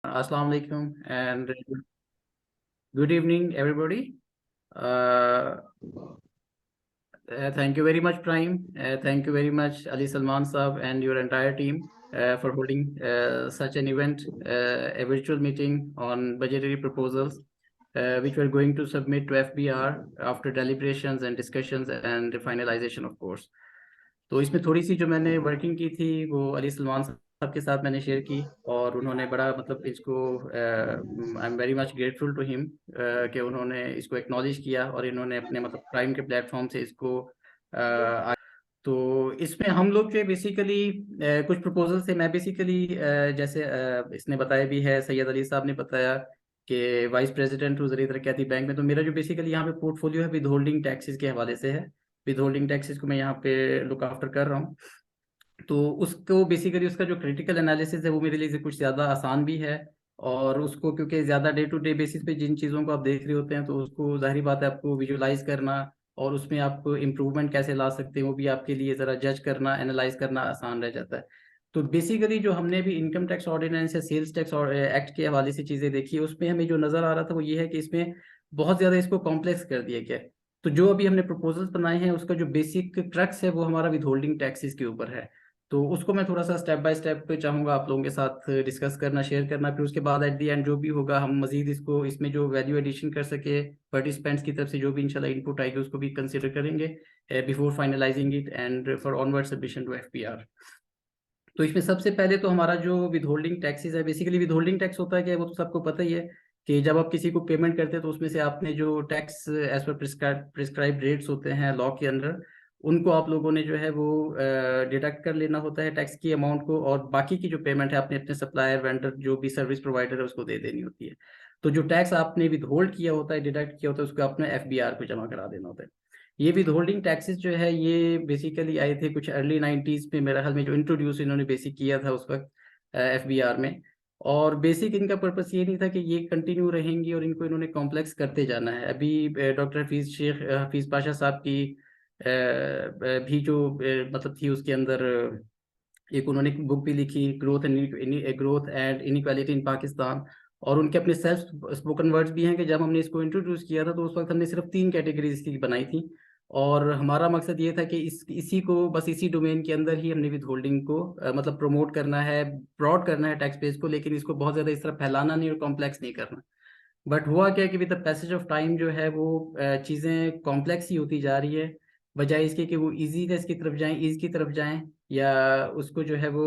Assalamu alaikum and good evening, everybody. Uh, Thank you very much, Prime. Thank you very much, Ali Salman Saab and your entire team for holding such an event, a virtual meeting on budgetary proposals, which we're going to submit to FBR after deliberations and discussions and finalization, of course. तो इसमें थोड़ी सी जो मैंने working की थी वो अली सलमान साहब के साथ मैंने शेयर की और उन्होंने बड़ा मतलब इसको I am very much grateful to him कि उन्होंने इसको एक्नॉलेज किया और इन्होंने अपने मतलब प्राइम के प्लेटफॉर्म से इसको तो इसमें हम लोग जो बेसिकली कुछ प्रपोजल थे। मैं बेसिकली जैसे इसने बताया भी है, सैयद अली साहब ने बताया कि वाइस प्रेसिडेंट हूँ ज़रिए तरक्याती बैंक में। तो मेरा जो बेसिकली यहाँ पे पोर्टफोलियो है विद होल्डिंग टैक्सेस के हवाले से है। विद होल्डिंग टैक्सेस को मैं यहाँ पे लुक आफ्टर कर रहा हूँ। तो उसको बेसिकली उसका जो क्रिटिकल एनालिसिस है वो मेरे लिए कुछ ज़्यादा आसान भी है। और उसको क्योंकि ज़्यादा डे टू डे बेसिस पे जिन चीज़ों को आप देख रहे होते हैं तो उसको जाहिर बात है आपको विजुलाइज करना और उसमें आप इम्प्रूवमेंट कैसे ला सकते हैं वो भी आपके लिए ज़रा जज करना, एनालाइज करना आसान रह जाता है। तो बेसिकली जो हमने भी इनकम टैक्स ऑर्डिनेंस या सेल्स टैक्स एक्ट के हवाले से चीज़ें देखी है उसमें हमें जो नज़र आ रहा था वो ये है कि इसमें बहुत ज़्यादा इसको कॉम्प्लेक्स कर दिया गया है। तो जो अभी हमने प्रपोजल्स बनाए हैं उसका जो बेसिक क्रक्स है वो हमारा विद होल्डिंग टैक्सेस के ऊपर है। तो उसको मैं थोड़ा सा स्टेप बाय स्टेप चाहूंगा आप लोगों के साथ डिस्कस करना, शेयर करना। फिर उसके बाद एट द एंड जो भी होगा हम मजीद इसको इसमें जो वैल्यू एडिशन कर सके पार्टिसिपेंट्स की तरफ से जो भी इंशाल्लाह इनपुट आएगी उसको भी कंसिडर करेंगे before finalising it and for onward submission to FPR. तो इसमें सबसे पहले तो हमारा जो विद होल्डिंग टैक्सेस है, बेसिकली विद होल्डिंग टैक्स होता है क्या, वो तो सबको पता ही है कि जब आप किसी को पेमेंट करते हैं तो उसमें से आपने जो tax as per prescribe rates होते हैं लॉ के अंदर उनको आप लोगों ने जो है वो डिडक्ट कर लेना होता है टैक्स की अमाउंट को, और बाकी की जो पेमेंट है आपने अपने सप्लायर वेंडर जो भी सर्विस प्रोवाइडर है उसको दे देनी होती है। तो जो टैक्स आपने विद होल्ड किया होता है, डिडक्ट किया होता है, उसको आपने एफबीआर को जमा करा देना होता है। ये विद होल्डिंग टैक्सेस जो है ये बेसिकली आए थे कुछ अर्ली 90s में, मेरा ख्याल में जो इंट्रोड्यूस इन्होंने बेसिक किया था उस वक्त एफबीआर में। और बेसिक इनका पर्पस ये नहीं था कि ये कंटिन्यू रहेंगी और इनको इन्होंने कॉम्प्लेक्स करते जाना है। अभी डॉक्टर हफीज पाशा साहब की भी जो मतलब थी उसके अंदर एक उन्होंने बुक भी लिखी, growth and inequality in Pakistan. और उनके अपने सेल्फ स्पोकन वर्ड्स भी हैं कि जब हमने इसको इंट्रोड्यूस किया था तो उस वक्त हमने सिर्फ 3 कैटेगरीज की बनाई थी और हमारा मकसद ये था कि इसी को बस इसी डोमेन के अंदर ही हमने विद होल्डिंग को मतलब प्रमोट करना है, ब्रॉड करना है टैक्स बेस को, लेकिन इसको बहुत ज़्यादा इस तरह फैलाना नहीं और कॉम्प्लेक्स नहीं करना। बट हुआ क्या कि with the passage of time जो है वो चीज़ें कॉम्प्लेक्स ही होती जा रही है, बजाय इसके कि वो ईजीनेस की तरफ जाएं, ईज की तरफ जाएं, या उसको जो है वो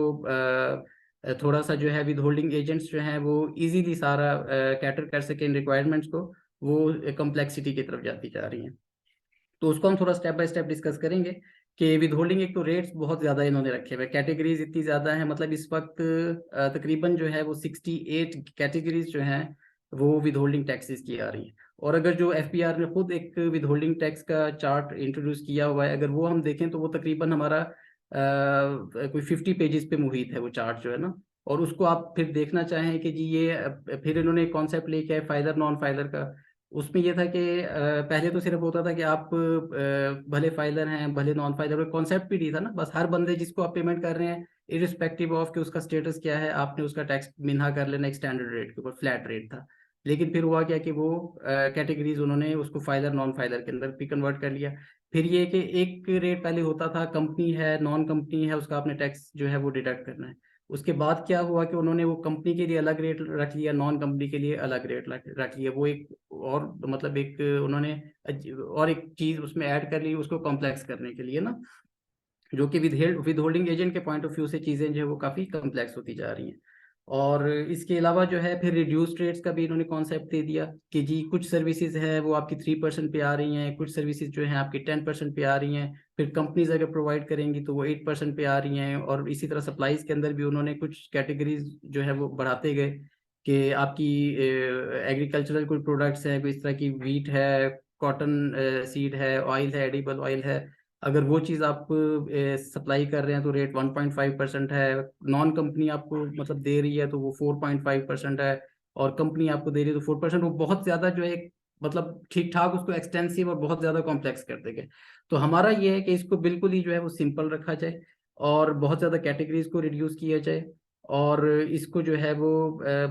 थोड़ा सा जो है विद होल्डिंग एजेंट्स जो हैं वो इजीली सारा कैटर कर सकें इन रिक्वायरमेंट्स को, वो कॉम्प्लेक्सिटी की तरफ जाती जा रही हैं। तो उसको हम थोड़ा स्टेप बाय स्टेप डिस्कस करेंगे कि विद होल्डिंग एक तो रेट्स बहुत ज़्यादा इन्होंने रखे हुए, कैटेगरीज इतनी ज़्यादा हैं, मतलब इस वक्त तकरीबन जो है वो 68 कैटेगरीज जो हैं वो विद होल्डिंग टैक्सेस की आ रही हैं। और अगर जो एफपीआर ने खुद एक विद होल्डिंग टैक्स का चार्ट इंट्रोड्यूस किया हुआ है, अगर वो हम देखें तो वो तकरीबन हमारा कोई 50 पेजेस पे मुहित है वो चार्ट जो है ना। और उसको आप फिर देखना चाहें कि जी ये फिर इन्होंने कॉन्सेप्ट लेके आए फाइलर नॉन फाइलर का। उसमें ये था कि पहले तो सिर्फ होता था कि आप भले फाइलर हैं भले नॉन फाइलर, कॉन्सेप्ट भी नहीं था ना, बस हर बंदे जिसको आप पेमेंट कर रहे हैं इरिस्पेक्टिव ऑफ कि उसका स्टेटस क्या है आपने उसका टैक्स मिन्हा कर लेना एक स्टैंडर्ड रेट के ऊपर, फ्लैट रेट था। लेकिन फिर हुआ क्या कि वो कैटेगरीज उन्होंने उसको फाइलर नॉन फाइलर के अंदर भी कन्वर्ट कर लिया। फिर ये कि एक रेट पहले होता था कंपनी है नॉन कंपनी है उसका आपने टैक्स जो है वो डिडक्ट करना है। उसके बाद क्या हुआ कि उन्होंने वो कंपनी के लिए अलग रेट रख लिया, नॉन कंपनी के लिए अलग रेट रख लिया। वो एक और मतलब एक उन्होंने और एक चीज उसमें ऐड कर ली उसको कॉम्प्लेक्स करने के लिए ना, जो कि विद होल्डिंग एजेंट के पॉइंट ऑफ व्यू से चीज़ें जो है वो काफ़ी कम्प्लेक्स होती जा रही हैं। और इसके अलावा जो है फिर रिड्यूस्ड रेट्स का भी इन्होंने कॉन्सेप्ट दे दिया कि जी कुछ सर्विसेज हैं वो आपकी 3% पे आ रही हैं, कुछ सर्विसेज जो हैं आपकी 10% पे आ रही हैं, फिर कंपनीज अगर प्रोवाइड करेंगी तो वो 8% पे आ रही हैं। और इसी तरह सप्लाईज के अंदर भी उन्होंने कुछ कैटेगरीज जो है वो बढ़ाते गए कि आपकी एग्रीकल्चरल कोई प्रोडक्ट्स हैं, कोई इस तरह की वीट है, कॉटन सीड है, ऑयल है, एडिबल ऑयल है, अगर वो चीज़ आप सप्लाई कर रहे हैं तो रेट 1.5% है। नॉन कंपनी आपको मतलब दे रही है तो वो 4.5% है, और कंपनी आपको दे रही है तो 4%। वो बहुत ज़्यादा जो है मतलब ठीक ठाक उसको एक्सटेंसिव और बहुत ज़्यादा कॉम्प्लेक्स कर देंगे। तो हमारा ये है कि इसको बिल्कुल ही जो है वो सिंपल रखा जाए और बहुत ज़्यादा कैटेगरीज को रिड्यूस किया जाए। और इसको जो है वो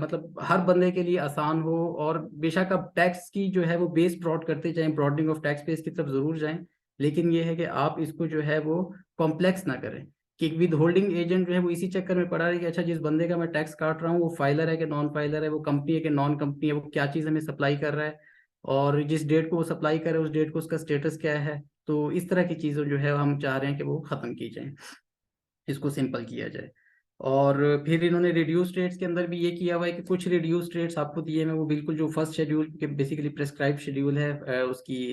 मतलब हर बंदे के लिए आसान हो, और बेशक आप टैक्स की जो है वो बेस ब्रॉड करते जाएं, ब्रॉडनिंग ऑफ टैक्स बेस की तरफ जरूर जाएं, लेकिन ये है कि आप इसको जो है वो कॉम्प्लेक्स ना करें कि विद होल्डिंग एजेंट जो है वो इसी चक्कर में पड़ा रहे कि अच्छा जिस बंदे का मैं टैक्स काट रहा हूँ वो फाइलर है कि नॉन फाइलर है, वो कंपनी है कि नॉन कंपनी है, वो क्या चीज़ हमें सप्लाई कर रहा है, और जिस डेट को वो सप्लाई कर रहा है उस डेट को उसका स्टेटस क्या है। तो इस तरह की चीज़ें जो है हम चाह रहे हैं कि वो ख़त्म की जाए, इसको सिंपल किया जाए। और फिर इन्होंने रिड्यूस रेट्स के अंदर भी ये किया हुआ है कि कुछ रिड्यूस रेट्स आपको दिए हैं वो बिल्कुल जो फर्स्ट शेड्यूल के बेसिकली प्रेस्क्राइब शेड्यूल है उसकी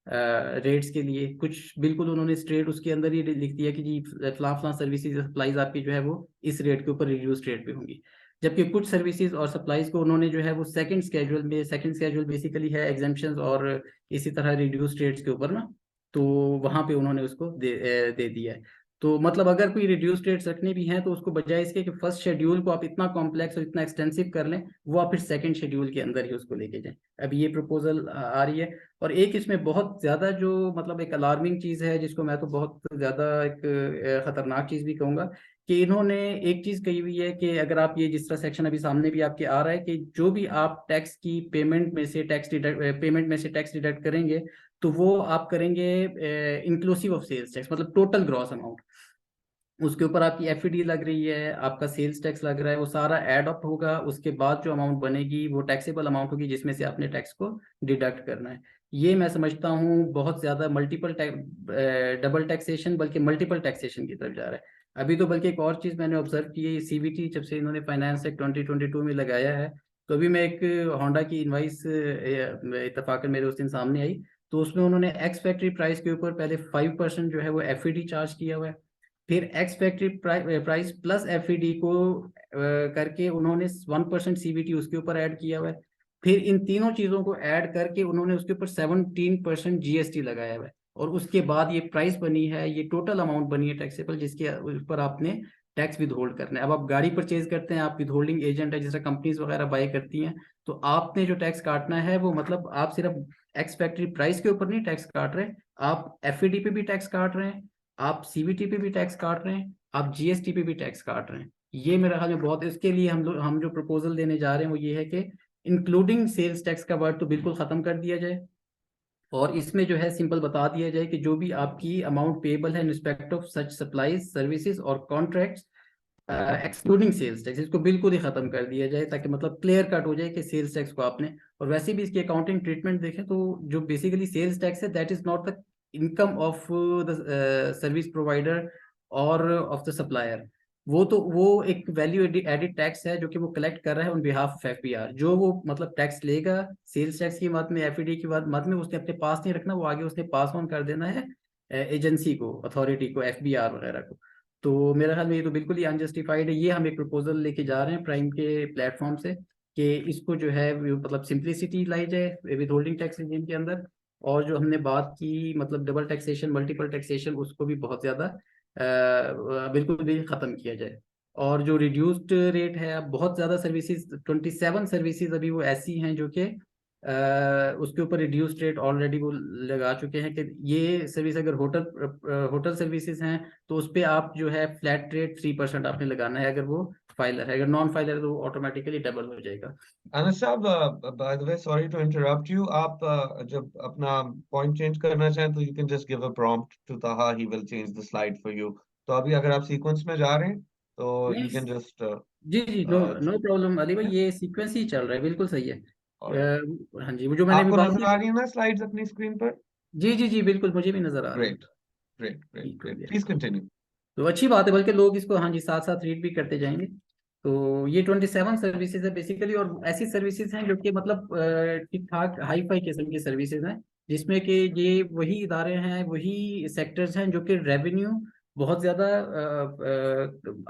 रेट्स के लिए, कुछ बिल्कुल उन्होंने स्ट्रेट उसके अंदर ही लिख दिया कि जी फलां फलां सर्विसेज सप्लाईज आपकी जो है वो इस रेट के ऊपर रिड्यूस रेट पे होंगी। जबकि कुछ सर्विसेज और सप्लाईज को उन्होंने जो है वो सेकंड स्केड्यूल बेसिकली है एग्जाम्पशंस और इसी तरह रिड्यूस रेट्स के ऊपर ना, तो वहां पे उन्होंने उसको दे दिया है। तो मतलब अगर कोई रिड्यूस रेट्स रखने भी हैं तो उसको बजाय इसके कि फर्स्ट शेड्यूल को आप इतना कॉम्प्लेक्स और इतना एक्सटेंसिव कर लें, वो आप फिर सेकंड शेड्यूल के अंदर ही उसको लेके जाएं। अब ये प्रपोजल आ रही है। और एक इसमें बहुत ज्यादा जो मतलब एक अलार्मिंग चीज है, जिसको मैं तो बहुत ज्यादा एक खतरनाक चीज भी कहूंगा, कि इन्होंने एक चीज कही हुई है कि अगर आप ये जिस तरह सेक्शन अभी सामने भी आपके आ रहा है कि जो भी आप टैक्स की पेमेंट में से टैक्स डिडक्ट करेंगे, तो वो आप करेंगे इंक्लूसिव ऑफ सेल्स टैक्स, मतलब टोटल ग्रॉस अमाउंट। उसके ऊपर आपकी एफईडी लग रही है, आपका सेल्स टैक्स लग रहा है, वो सारा एड अप होगा, उसके बाद जो अमाउंट बनेगी वो टैक्सेबल अमाउंट होगी जिसमें से आपने टैक्स को डिडक्ट करना है। ये मैं समझता हूँ बहुत ज्यादा डबल टैक्सेशन बल्कि मल्टीपल टैक्सेशन की तरफ जा रहा है। अभी तो बल्कि एक और चीज मैंने ऑब्जर्व की है, सीवीटी जब से इन्होंने फाइनेंस एक्ट 2022 में लगाया है, तो अभी मैं एक होंडा की इनवाइस इत्तेफाकन मेरे उस दिन सामने आई, तो उसमें उन्होंने एक्स फैक्ट्री प्राइस के ऊपर पहले 5% जो है वो एफईडी चार्ज किया हुआ है, फिर ex factory price plus FED को करके उन्होंने 1% सीवीटी उसके ऊपर ऐड किया हुआ है, फिर इन तीनों चीजों को ऐड करके उन्होंने उसके ऊपर 17% जीएसटी लगाया हुआ है, और उसके बाद ये प्राइस बनी है, ये टोटल अमाउंट बनी है टैक्सेबल जिसके ऊपर आपने टैक्स विद होल्ड करना है। अब आप गाड़ी परचेज करते हैं, आप विद होल्डिंग एजेंट है, जैसे कंपनीज वगैरह बाय करती हैं, तो आपने जो टैक्स काटना है वो मतलब आप सिर्फ एक्स फैक्ट्री प्राइस के ऊपर नहीं टैक्स काट रहे, आप एफईडी पे भी टैक्स काट रहे हैं, आप सीवीटी पे भी टैक्स काट रहे हैं, आप जीएसटी पे भी टैक्स काट रहे हैं। ये मेरा ख्याल में बहुत, इसके लिए हम जो प्रपोजल देने जा रहे हैं वो ये है कि इंक्लूडिंग सेल्स टैक्स का वर्ड तो बिल्कुल खत्म कर दिया जाए, और इसमें जो है सिंपल बता दिया जाए कि जो भी आपकी अमाउंट पेबल है in respect of such supplies services और कॉन्ट्रैक्ट्स एक्सक्लूडिंग सेल्स टैक्स, इसको बिल्कुल ही खत्म कर दिया जाए, ताकि मतलब क्लियर कट हो जाए कि सेल्स टैक्स को आपने, और वैसे भी इसकी अकाउंटिंग ट्रीटमेंट देखें तो जो बेसिकली सेल्स टैक्स है that is not the income of the service provider और ऑफ द सप्लायर, वो एक वैल्यू एडिड टैक्स है जो कि वो कलेक्ट कर रहा है ऑन बिहाफ ऑफ एफपीआर, जो वो मतलब टैक्स लेगा सेल्स टैक्स की बात में, एफईडी की बात में उसने अपने पास नहीं रखना, वो आगे उसने पास ऑन कर देना है एजेंसी को, अथॉरिटी को, एफबीआर वगैरह को। तो मेरा ख्याल में ये तो बिल्कुल ही अनजस्टिफाइड है। ये हम एक प्रपोजल लेके जा रहे हैं प्राइम के प्लेटफॉर्म से कि इसको जो है मतलब सिंप्लिसिटी लाई जाए विद होल्डिंग टैक्स रेजिम के अंदर, और जो हमने बात की मतलब डबल टैक्सेशन मल्टीपल टैक्सेशन उसको भी बहुत ज़्यादा बिल्कुल भी ख़त्म किया जाए। और जो रिड्यूस्ड रेट है, अब बहुत ज़्यादा सर्विसेज 27 सर्विसेज अभी वो ऐसी हैं जो कि उसके ऊपर रिड्यूस्ड रेट ऑलरेडी वो लगा चुके हैं कि ये सर्विस अगर होटल सर्विसेज हैं तो उस पर आप जो है फ्लैट रेट 3% आपने लगाना है, अगर वो फाइलर है, अगर नॉन फाइलर है तो वो ऑटोमेटिकली डबल हो जाएगा। अनस साहब, by the way sorry to interrupt you, आप जब अपना पॉइंट चेंज करना चाहें तो you can just give a prompt to Taha, he will change the slide for you. तो अभी अगर आप सीक्वेंस में जा रहे हैं तो नहीं, यू कैन जस्ट जी जी, नो नो प्रॉब्लम अली भाई, ये सीक्वेंस ही चल रहा है, बिल्कुल सही है। ऑलराइट। हाँ जी, वो जो मैंने अभी आपको बात नजर की, आ रही है ना स्लाइड्स अपनी स्क्रीन पर? जी जी जी बिल्कुल, मुझे भी नजर आ रही है। ग्रेट, ग्रेट, ग्रेट, ठीक हो ग्रेट, गया, प्लीज कंटिन्यू। तो अच्छी बात है, बल्कि लोग इसको हाँ जी साथ साथ रीड भी करते जाएंगे। तो ये 27 सर्विसेज है बेसिकली, और ऐसी सर्विसेज हैं जो कि मतलब ठीक ठाक हाई फाई किस्म की सर्विसेज हैं, जिसमें कि ये वही इदारे हैं, वही सेक्टर्स हैं जो कि रेवेन्यू बहुत ज्यादा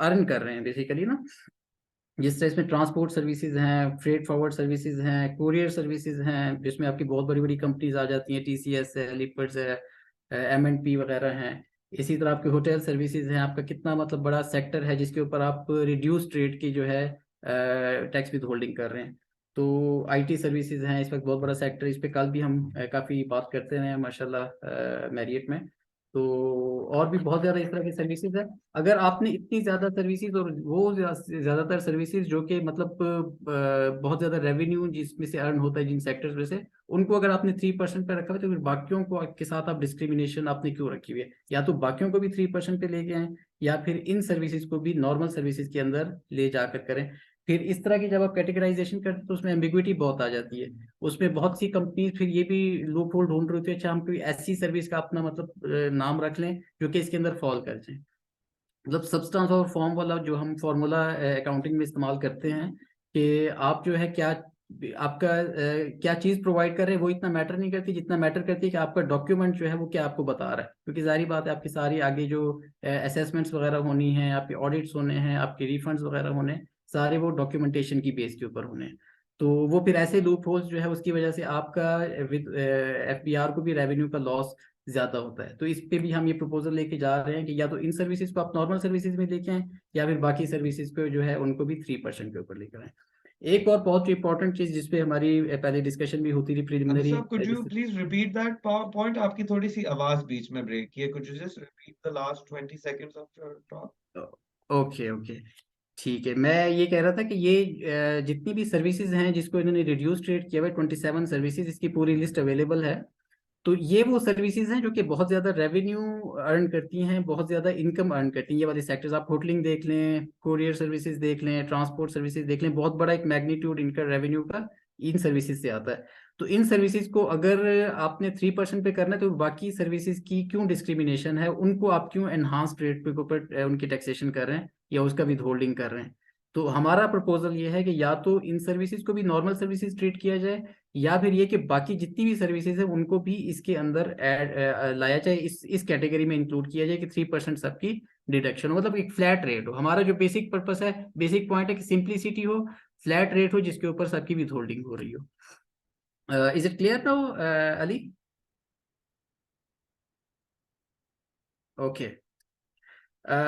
अर्न कर रहे हैं बेसिकली ना, जिस तरह इसमें ट्रांसपोर्ट सर्विसेज हैं, फ्रेट फॉरवर्ड सर्विसेज हैं, कुरियर सर्विसेज हैं, जिसमें आपकी बहुत बड़ी बड़ी कंपनीज आ जाती हैं, टीसीएस है, लिपर्स है, एमएनपी वगैरह हैं। इसी तरह आपके होटल सर्विसेज हैं, आपका कितना मतलब बड़ा सेक्टर है जिसके ऊपर आप रिड्यूस्ड रेट की जो है टैक्स विद होल्डिंग कर रहे हैं। तो आईटी सर्विसेज हैं इस वक्त बहुत बड़ा सेक्टर, इस पे कल भी हम काफ़ी बात करते रहे हैं माशाल्लाह मैरियट में। तो और भी बहुत ज्यादा इस तरह की सर्विसेज है। अगर आपने इतनी ज्यादा सर्विसेज और वो ज्यादातर सर्विसेज जो कि मतलब बहुत ज्यादा रेवेन्यू जिसमें से अर्न होता है जिन सेक्टर्स में से, उनको अगर आपने 3% पे रखा हुआ है, तो फिर बाकियों को के साथ आप डिस्क्रिमिनेशन आपने क्यों रखी हुई है? या तो बाकियों को भी 3% पे लेके आए, या फिर इन सर्विसेज को भी नॉर्मल सर्विसेज के अंदर ले जाकर करें। फिर इस तरह की जब आप कैटेगराइजेशन करते हैं तो उसमें एम्बिग्विटी बहुत आ जाती है। उसमें बहुत सी कंपनी फिर ये भी लूप होल ढूंढ रही होती है, अच्छा हम कोई ऐसी सर्विस का अपना मतलब नाम रख लें जो कि इसके अंदर फॉल कर जाए। मतलब सब्सटेंस और फॉर्म वाला जो हम फॉर्मूला अकाउंटिंग में इस्तेमाल करते हैं कि आप जो है क्या आपका क्या चीज प्रोवाइड कर रहे हैं, वो इतना मैटर नहीं करती जितना मैटर करती है कि आपका डॉक्यूमेंट जो है वो क्या आपको बता रहा है। क्योंकि जारी बात है आपकी सारी आगे जो असेसमेंट्स वगैरह होनी है, आपके ऑडिट्स होने हैं, आपके रिफंड्स वगैरह होने हैं, सारे वो डॉक्यूमेंटेशन की बेस के ऊपर होने हैं। तो वो फिर ऐसे लूप होल्स जो है उसकी वजह से आपका विद एफबीआर को भी रेवेन्यू का लॉस ज्यादा होता है। तो इस पे भी हम ये प्रपोजल लेके जा रहे हैं कि या तो इन सर्विसेज को आप नॉर्मल सर्विसेज में लेके आए, या फिर बाकी सर्विसेज को जो है उनको भी 3% के ऊपर लेकर आए। एक और बहुत इंपॉर्टेंट चीज जिसपे हमारी पहले डिस्कशन भी होती थी अली प्रिलिमिनरी। साहब, could you please repeat that point? आपकी थोड़ी सी आवाज बीच में ब्रेक की है। Could you just repeat the last 20 seconds of your talk? Okay okay, ठीक है। मैं ये कह रहा था कि ये जितनी भी सर्विसेज हैं जिसको इन्होंने रिड्यूस रेट किया हुआ है, 27 सर्विसेज, इसकी पूरी लिस्ट अवेलेबल है। तो ये वो सर्विसेज हैं जो कि बहुत ज्यादा रेवेन्यू अर्न करती हैं, बहुत ज्यादा इनकम अर्न करती हैं। ये वाले सेक्टर्स आप होटलिंग देख लें, कोरियर सर्विसेज देख लें, ट्रांसपोर्ट सर्विसेज देख लें, बहुत बड़ा एक मैग्नीट्यूड इनका रेवेन्यू का इन सर्विसेज से आता है। तो इन सर्विसेज को अगर आपने 3% पे करना है, तो बाकी सर्विसेज की क्यों डिस्क्रिमिनेशन है, उनको आप क्यों एनहांस्ड रेट पे ऊपर उनकी टैक्सेशन कर रहे हैं या उसका विद होल्डिंग कर रहे हैं? तो हमारा प्रपोजल ये है कि या तो इन सर्विसेज को भी नॉर्मल सर्विसेज ट्रीट किया जाए, या फिर ये कि बाकी जितनी भी सर्विसेज है उनको भी इसके अंदर लाया जाए, इस कैटेगरी में इंक्लूड किया जाए कि 3% सबकी डिडक्शन हो, मतलब एक फ्लैट रेट हो। हमारा जो बेसिक पर्पस है, बेसिक पॉइंट है कि सिंप्लिसिटी हो, फ्लैट रेट हो जिसके ऊपर सबकी विद होल्डिंग हो रही हो। Is it clear now Ali? Okay.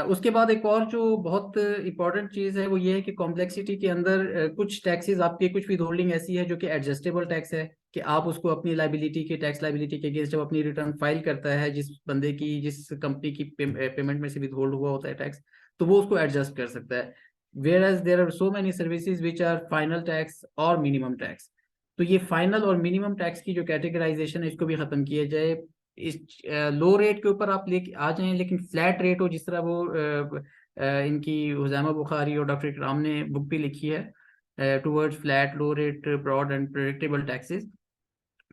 उसके बाद एक और जो बहुत इंपॉर्टेंट चीज़ है वो ये है कि कॉम्प्लेक्सिटी के अंदर कुछ टैक्सेस आपके, कुछ विद होल्डिंग ऐसी है जो कि एडजस्टेबल टैक्स है, कि आप उसको अपनी लाइबिलिटी के, टैक्स लाइबिलिटी के अगेंस्ट जब अपनी रिटर्न फाइल करता है, जिस बंदे की, जिस कंपनी की पेमेंट में से विद होल्ड हुआ होता है टैक्स, तो वो उसको एडजस्ट कर सकता है। Whereas there are so many services which are final tax और मिनिमम टैक्स। तो ये फाइनल और मिनिमम टैक्स की जो कैटेगराइजेशन है इसको भी खत्म किया जाए। इस लो रेट के ऊपर आप लेके आ जाएं, लेकिन फ्लैट रेट हो, जिस तरह वो इनकी हुज़ैमा बुखारी और डॉक्टर इकराम ने बुक भी लिखी है, towards flat low rate broad and predictable taxes.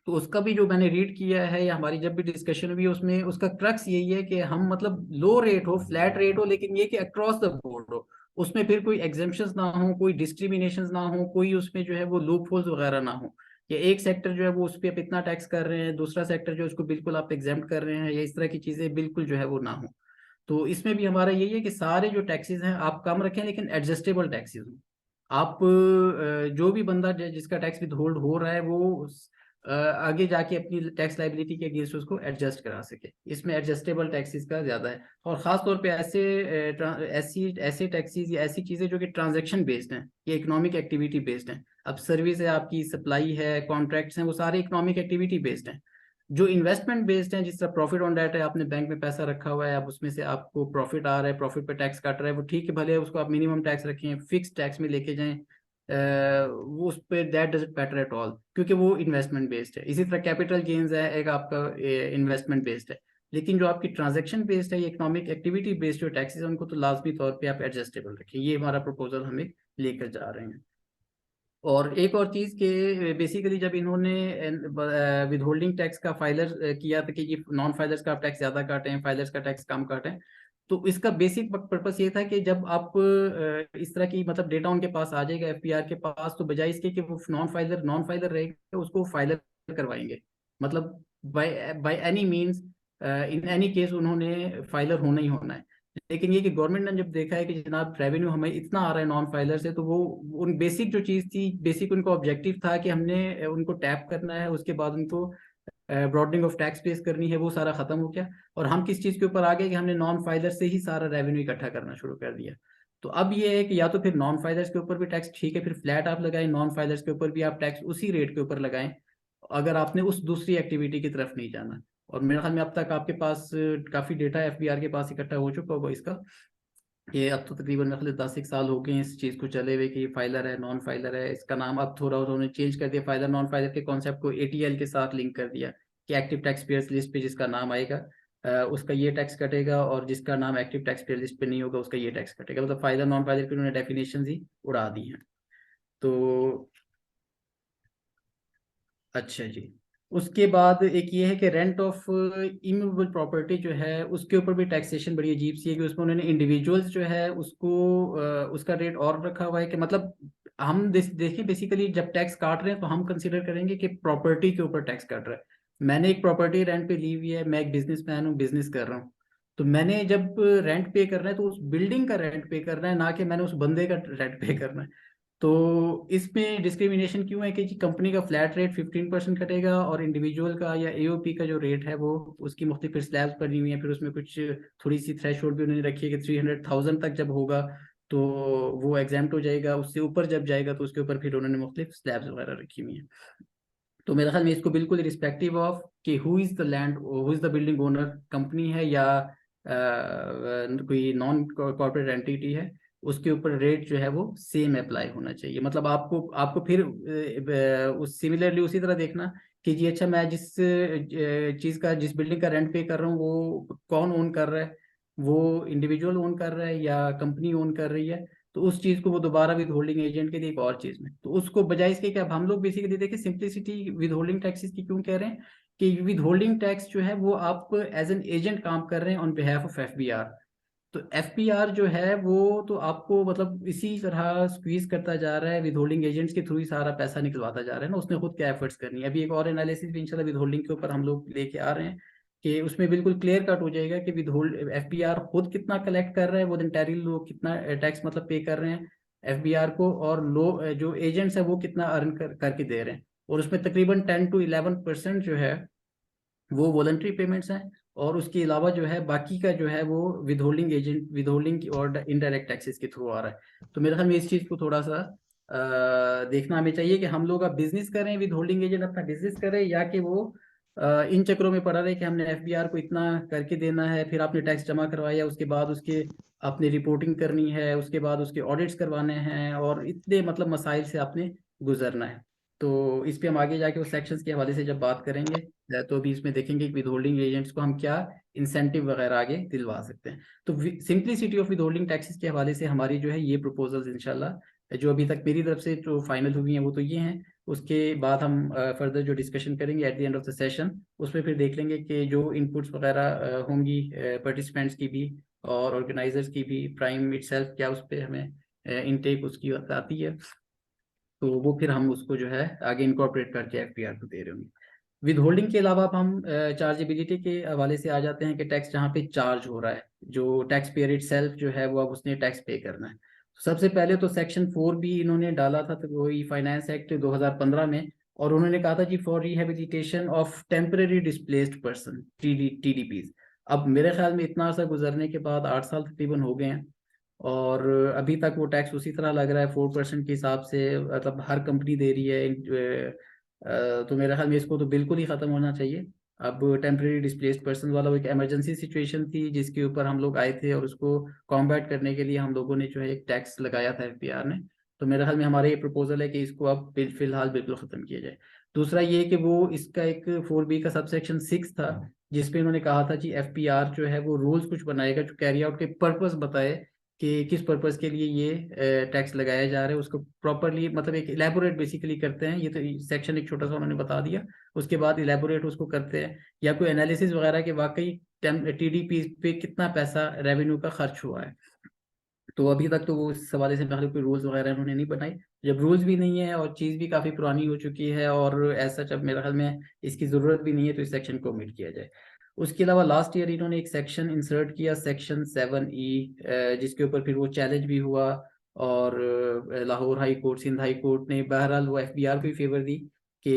तो उसका भी जो मैंने रीड किया है या हमारी जब भी डिस्कशन हुई, उसमें उसका क्रक्स यही है कि हम मतलब लो रेट हो, फ्लैट रेट हो, लेकिन ये कि अक्रॉस द बोर्ड हो, उसमें फिर कोई एग्जेम्पशंस ना हो, कोई डिस्क्रिमिनेशन ना हो, कोई उसमें जो है वो लूप होल्स वगैरह ना हो, या एक सेक्टर जो है वो उस पर आप इतना टैक्स कर रहे हैं, दूसरा सेक्टर जो है उसको बिल्कुल आप एग्जेम्प्ट कर रहे हैं, या इस तरह की चीजें बिल्कुल जो है वो ना हो। तो इसमें भी हमारा यही है कि सारे जो टैक्सेस हैं आप कम रखें, लेकिन एडजस्टेबल टैक्सेस हो। आप जो भी बंदा जिसका टैक्स विद होल्ड हो रहा है वो आगे जाके अपनी टैक्स लाइबिलिटी के अगेंस्ट उसको एडजस्ट करा सके। इसमें एडजस्टेबल टैक्सेस का ज्यादा है, और खास तौर पे ऐसे टैक्सेस या ऐसी चीजें जो कि ट्रांजैक्शन बेस्ड हैं या इकोनॉमिक एक्टिविटी बेस्ड हैं। अब सर्विस है, आपकी सप्लाई है, कॉन्ट्रैक्ट्स हैं, वो सारे इकोनॉमिक एक्टिविटी बेस्ड हैं। जो इन्वेस्टमेंट बेस्ड हैं, जिस तरह प्रॉफिट ऑन डेट है, आपने बैंक में पैसा रखा हुआ है, आप उसमें से आपको प्रॉफिट आ रहा है, प्रॉफिट पे टैक्स काट रहा है, वो ठीक है, भले उसको आप मिनिमम टैक्स रखें, फिक्स टैक्स में लेके जाएं, वो उस पर that doesn't matter at all, क्योंकि वो इन्वेस्टमेंट बेस्ड है। इसी तरह कैपिटल गेन्स है, एक आपका इन्वेस्टमेंट बेस्ड है। लेकिन जो आपकी ट्रांजैक्शन बेस्ड है, ये इकोनॉमिक एक्टिविटी बेस्ड जो टैक्सेस हैं, उनको तो लाजमी तौर पे आप एडजस्टेबल रखें। ये हमारा प्रपोजल हम एक लेकर जा रहे हैं। और एक और चीज के बेसिकली जब इन्होंने विद होल्डिंग टैक्स का फाइलर किया था कि ये नॉन फाइलर्स का टैक्स ज्यादा काटें, फाइलर्स का टैक्स कम काटें, तो इसका बेसिक पर्पस ये था कि जब आप इस तरह की मतलब डेटा उनके पास आ जाएगा एफपीआर के पास, तो बजाय इसके कि वो नॉन फाइलर रहेगा, उसको फाइलर करवाएंगे। मतलब by by any means, in any case उन्होंने फाइलर होना ही होना है। लेकिन ये कि गवर्नमेंट ने जब देखा है कि जनाब रेवेन्यू हमें इतना आ रहा है नॉन फाइलर से, तो वो उन बेसिक जो चीज़ थी, बेसिक उनको ऑब्जेक्टिव था कि हमने उनको टैप करना है, उसके बाद उनको ब्रॉडनिंग ऑफ टैक्स बेस करनी है, वो सारा खत्म हो गया। और हम किस चीज़ के ऊपर आ गए कि हमने नॉन फाइलर से ही सारा रेवेन्यू इकट्ठा करना शुरू कर दिया। तो अब ये है कि या तो फिर नॉन फाइलर्स के ऊपर भी टैक्स ठीक है, फिर फ्लैट आप लगाएं, नॉन फाइलर्स के ऊपर भी आप टैक्स उसी रेट के ऊपर लगाएं, अगर आपने उस दूसरी एक्टिविटी की तरफ नहीं जाना। और मेरे ख्याल में अब तक आपके पास काफ़ी डेटा एफबीआर के पास इकट्ठा हो चुका होगा इसका। ये अब तो तकरीबन मेरे ख्याल 10 एक साल हो गए हैं इस चीज़ को चले हुए कि ये फाइलर है नॉन फाइलर है। इसका नाम अब थोड़ा उन्होंने चेंज कर दिया, फाइलर नॉन फाइलर के कॉन्सेप्ट को एटीएल के साथ लिंक कर दिया कि एक्टिव टैक्स पेयर्स लिस्ट पे जिसका नाम आएगा उसका ये टैक्स कटेगा, और जिसका नाम एक्टिव टैक्स पेयर लिस्ट पे नहीं होगा उसका ये टैक्स कटेगा। मतलब फाइलर नॉन फाइलर की उन्होंने डेफिनेशन ही उड़ा दी है। तो अच्छा जी, उसके बाद एक ये है कि रेंट ऑफ इमूवेबल प्रॉपर्टी जो है उसके ऊपर भी टैक्सेशन बड़ी अजीब सी है कि उसमें उन्होंने इंडिविजुअल्स जो है उसको उसका रेट और रखा हुआ है कि मतलब हम देखिए बेसिकली जब टैक्स काट रहे हैं तो हम कंसीडर करेंगे कि प्रॉपर्टी के ऊपर टैक्स काट रहा है। मैंने एक प्रॉपर्टी रेंट पे ली हुई है, मैं एक बिजनेसमैन हूँ, बिजनेस कर रहा हूँ, तो मैंने जब रेंट पे करना है तो उस बिल्डिंग का रेंट पे करना है, ना कि मैंने उस बंदे का रेंट पे करना है। तो इसमें डिस्क्रिमिनेशन क्यों है कि जी कंपनी का फ्लैट रेट 15% कटेगा और इंडिविजुअल का या एओपी का जो रेट है वो उसकी मुख्तलिफ फिर स्लैब्स बनी हुई है, फिर उसमें कुछ थोड़ी सी थ्रेशोल्ड भी उन्होंने रखी है कि 300,000 तक जब होगा तो वो एग्जाम्प्ट हो जाएगा, उससे ऊपर जब जाएगा तो उसके ऊपर फिर उन्होंने मुख्तलिफ स्लैब्स वगैरह रखी हुई हैं। तो मेरे ख्याल में इसको बिल्कुल रिस्पेक्टिव ऑफ कि who is the land, who is the building owner, company है या कोई नॉन कॉर्पोरेट एंटिटी है, उसके ऊपर रेट जो है वो सेम अप्लाई होना चाहिए। मतलब आपको आपको फिर उस सिमिलरली उसी तरह देखना कि जी अच्छा मैं जिस चीज़ का जिस बिल्डिंग का रेंट पे कर रहा हूँ वो कौन ओन कर रहा है, वो इंडिविजुअल ओन कर रहा है या कंपनी ओन कर रही है। तो उस चीज को वो दोबारा विद होल्डिंग एजेंट के लिए एक और चीज में, तो उसको बजाय इसके कि अब हम लोग बेसिकली देखें सिंप्लिसिटी विद होल्डिंग टैक्सेस की क्यों कह रहे हैं कि विद होल्डिंग टैक्स जो है वो आप एज एन एजेंट काम कर रहे हैं ऑन बिहाफ ऑफ एफबीआर। तो एफपीआर जो है वो तो आपको मतलब इसी तरह स्क्वीज करता जा रहा है, विद होल्डिंग एजेंट्स के थ्रू ही सारा पैसा निकलवाता जा रहा है ना, उसने खुद क्या एफर्ट्स करनी है। अभी एक और एनालिसिस भी इंशाल्लाह विद होल्डिंग के ऊपर हम लोग लेके आ रहे हैं कि उसमें बिल्कुल क्लियर कट हो जाएगा कि विद होल्ड एफपीआर खुद कितना कलेक्ट कर रहा है, वो इंटायरली लोग कितना टैक्स मतलब पे कर रहे हैं एफबीआर को, और लोग जो एजेंट्स है वो कितना अर्न करके दे रहे हैं। और उसमें तकरीबन 10 to 11% जो है वो वॉलंटरी पेमेंट्स हैं, और उसके अलावा जो है बाकी का जो है वो withholding agent with holding और इनडायरेक्ट टैक्सेस के थ्रू आ रहा है। तो मेरे ख्याल में इस चीज़ को थोड़ा सा देखना हमें चाहिए कि हम लोग अब बिजनेस करें, विद होल्डिंग एजेंट अपना बिजनेस करें, या कि वो इन चक्रों में पड़ा रहे कि हमने एफबीआर को इतना करके देना है, फिर आपने टैक्स जमा करवाया, उसके बाद उसके आपने रिपोर्टिंग करनी है, उसके बाद उसके ऑडिट्स करवाने हैं, और इतने मतलब मसाइल से आपने गुजरना है। तो इस पे हम आगे जाके उस सेक्शंस के हवाले से जब बात करेंगे तो अभी इसमें देखेंगे कि विद होल्डिंग एजेंट्स को हम क्या इंसेंटिव वगैरह आगे दिलवा सकते हैं। तो simplicity of with holding taxes के हवाले से हमारी जो है ये प्रपोजल्स इंशाल्लाह जो अभी तक मेरी तरफ से जो फाइनल हुई हैं वो तो ये हैं। उसके बाद हम फर्दर जो डिस्कशन करेंगे at the end of the session उसमें फिर देख लेंगे कि जो इनपुट्स वगैरह होंगी पार्टिसिपेंट्स की भी और ऑर्गेनाइजर्स की भी, प्राइम इटसेल्फ क्या उस पर हमें इनटेक उसकी आती है, तो वो फिर हम उसको जो है आगे इनकॉर्पोरेट करके एफपीआर को दे रहे होंगे। विद होल्डिंग के अलावा अब हम चार्जेबिलिटी के हवाले से आ जाते हैं कि टैक्स जहाँ पे चार्ज हो रहा है, जो टैक्स पेयर इट सेल्फ जो है वो अब उसने टैक्स पे करना है। सबसे पहले तो सेक्शन 4 भी इन्होंने डाला था, तो वही फाइनेंस एक्ट 2015 में, और उन्होंने कहा था जी for rehabilitation of temporary displaced person TDPs. अब मेरे ख्याल में इतना अर्सा गुजरने के बाद 8 साल तकरीबन हो गए हैं, और अभी तक वो टैक्स उसी तरह लग रहा है 4% के हिसाब से, मतलब हर कंपनी दे रही है। तो मेरे ख्याल में इसको तो बिल्कुल ही ख़त्म होना चाहिए। अब टेम्परेरी डिस्प्लेस्ड पर्सन वाला वो एक इमरजेंसी सिचुएशन थी जिसके ऊपर हम लोग आए थे, और उसको कॉम्बैट करने के लिए हम लोगों ने जो है एक टैक्स लगाया था एफपीआर ने। तो मेरे ख्याल में हमारा ये प्रपोजल है कि इसको अब फिलहाल बिल्कुल ख़त्म किया जाए। दूसरा ये कि वो इसका एक 4B का सबसेक्शन 6 था जिसपे उन्होंने कहा था कि एफपीआर जो है वो रूल्स कुछ बनाएगा जो कैरी आउट के पर्पस बताए कि किस पर्पस के लिए ये टैक्स लगाया जा रहा है, उसको प्रॉपरली मतलब एक इलेबोरेट बेसिकली करते हैं। ये तो सेक्शन एक छोटा सा उन्होंने बता दिया, उसके बाद इलेबोरेट उसको करते हैं, या कोई एनालिसिस वगैरह के वाकई टीडीपी पे कितना पैसा रेवेन्यू का खर्च हुआ है। तो अभी तक तो वो इस हवाले से पहले कोई रूल्स वगैरह उन्होंने नहीं बनाई। जब रूल्स भी नहीं है और चीज़ भी काफ़ी पुरानी हो चुकी है और ऐसा जब मेरे ख्याल में इसकी ज़रूरत भी नहीं है, तो इस सेक्शन को ओमिट किया जाए। उसके अलावा लास्ट ईयर इन्होंने एक सेक्शन इंसर्ट किया सेक्शन 7E, जिसके ऊपर फिर वो चैलेंज भी हुआ, और Lahore high court, Sindh high court ने बहरहाल वो एफबीआर को ही फेवर दी कि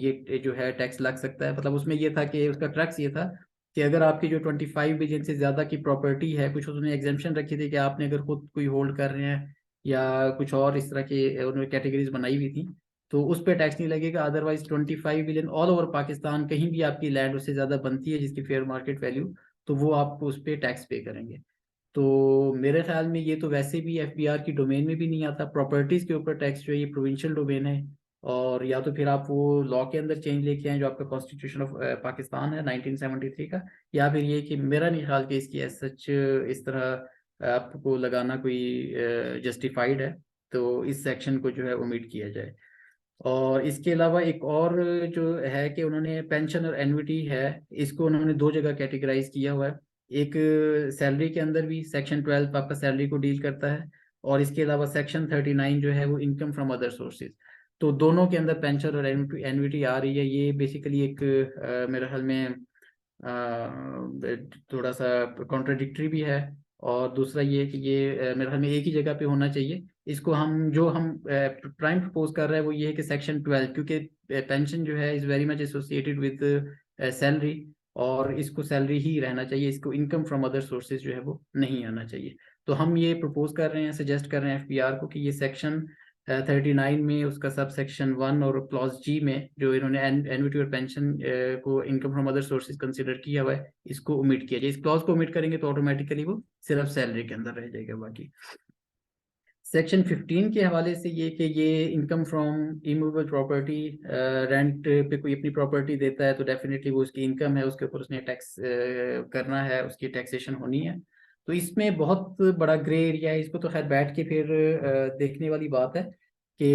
ये जो है टैक्स लग सकता है। मतलब उसमें ये था कि उसका क्रक्स ये था कि अगर आपकी जो 25 बिलियन से ज़्यादा की प्रॉपर्टी है, कुछ उसने एग्जेम्पशन रखी थी कि आपने अगर खुद कोई होल्ड कर रहे हैं या कुछ और इस तरह की उन्होंने कैटेगरीज बनाई हुई थी, तो उस पर टैक्स नहीं लगेगा। Otherwise 25 billion all over Pakistan कहीं भी आपकी लैंड उससे ज़्यादा बनती है जिसकी फेयर मार्केट वैल्यू, तो वो आप उस पर टैक्स पे करेंगे। तो मेरे ख्याल में ये तो वैसे भी एफबीआर की डोमेन में भी नहीं आता। प्रॉपर्टीज के ऊपर टैक्स जो है ये प्रोविंशियल डोमेन है, और या तो फिर आप वो लॉ के अंदर चेंज लेके आए जो आपका कॉन्स्टिट्यूशन ऑफ पाकिस्तान है 1973 का, या फिर ये कि मेरा नहीं ख्याल कि इसकी एज सच इस तरह आपको लगाना कोई जस्टिफाइड है, तो इस सेक्शन को जो है ओमिट किया जाए। और इसके अलावा एक और जो है कि उन्होंने पेंशन और एन्युटी है, इसको उन्होंने दो जगह कैटेगराइज किया हुआ है। एक सैलरी के अंदर भी सेक्शन 12 आपका सैलरी को डील करता है, और इसके अलावा सेक्शन 39 जो है वो इनकम फ्रॉम अदर सोर्सेज। तो दोनों के अंदर पेंशन और एन्युटी आ रही है। ये बेसिकली एक मेरे ख्याल में थोड़ा सा कॉन्ट्राडिक्टरी भी है। और दूसरा ये कि ये मेरे ख्याल में एक ही जगह पे होना चाहिए। इसको हम प्राइम प्रपोज कर रहे हैं वो ये है कि सेक्शन 12, क्योंकि पेंशन जो है is very much associated with salary, और इसको सैलरी ही रहना चाहिए, इसको इनकम फ्रॉम अदर सोर्सेज जो है वो नहीं आना चाहिए। तो हम ये प्रपोज कर रहे हैं, सजेस्ट कर रहे हैं एफपीआर को कि ये सेक्शन 39 में उसका सब सेक्शन 1 और क्लॉज जी में जो इन्होंने एन्युटी और पेंशन को income from other sources consider किया हुआ है, इसको ओमिट किया जाए। इस क्लॉज को ओमिट करेंगे तो ऑटोमेटिकली वो सिर्फ सैलरी के अंदर रह जाएगा। बाकी सेक्शन 15 के हवाले से ये कि ये income from immovable property, rent पे कोई अपनी प्रॉपर्टी देता है तो डेफिनेटली वो उसकी इनकम है, उसके ऊपर उसने टैक्स करना है, उसकी टैक्सेशन होनी है। तो इसमें बहुत बड़ा ग्रे एरिया है, इसको तो खैर बैठ के फिर देखने वाली बात है कि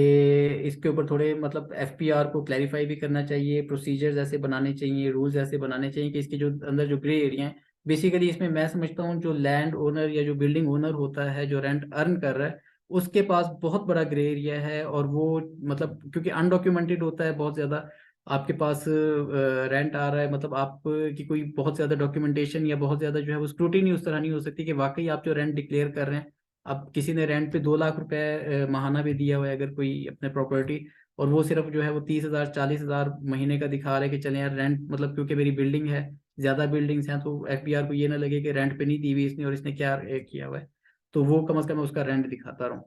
इसके ऊपर थोड़े मतलब एफपीआर को क्लैरिफाई भी करना चाहिए, प्रोसीजर्स ऐसे बनाने चाहिए, रूल्स ऐसे बनाने चाहिए कि इसके जो अंदर जो ग्रे एरिया है, बेसिकली इसमें मैं समझता हूँ जो लैंड ओनर या जो बिल्डिंग ओनर होता है जो रेंट अर्न कर रहा है उसके पास बहुत बड़ा ग्रे एरिया है। और वो मतलब क्योंकि अनडॉक्यूमेंटेड होता है बहुत ज्यादा, आपके पास रेंट आ रहा है, मतलब आप की कोई बहुत ज्यादा डॉक्यूमेंटेशन या बहुत ज्यादा जो है वो स्क्रूटिनी उस तरह नहीं हो सकती कि वाकई आप जो रेंट डिक्लेयर कर रहे हैं। अब किसी ने रेंट पे 2 लाख रुपए माहाना भी दिया हुआ है अगर कोई अपने प्रॉपर्टी, और वो सिर्फ जो है वो 30,000 40,000 महीने का दिखा रहे हैं कि चले यार रेंट, मतलब क्योंकि मेरी बिल्डिंग है, ज्यादा बिल्डिंग्स हैं, तो एफबीआर को ये ना लगे कि रेंट पे नहीं दी हुई इसने और इसने क्या किया हुआ है, तो वो कम से कम उसका रेंट दिखाता रहूँ।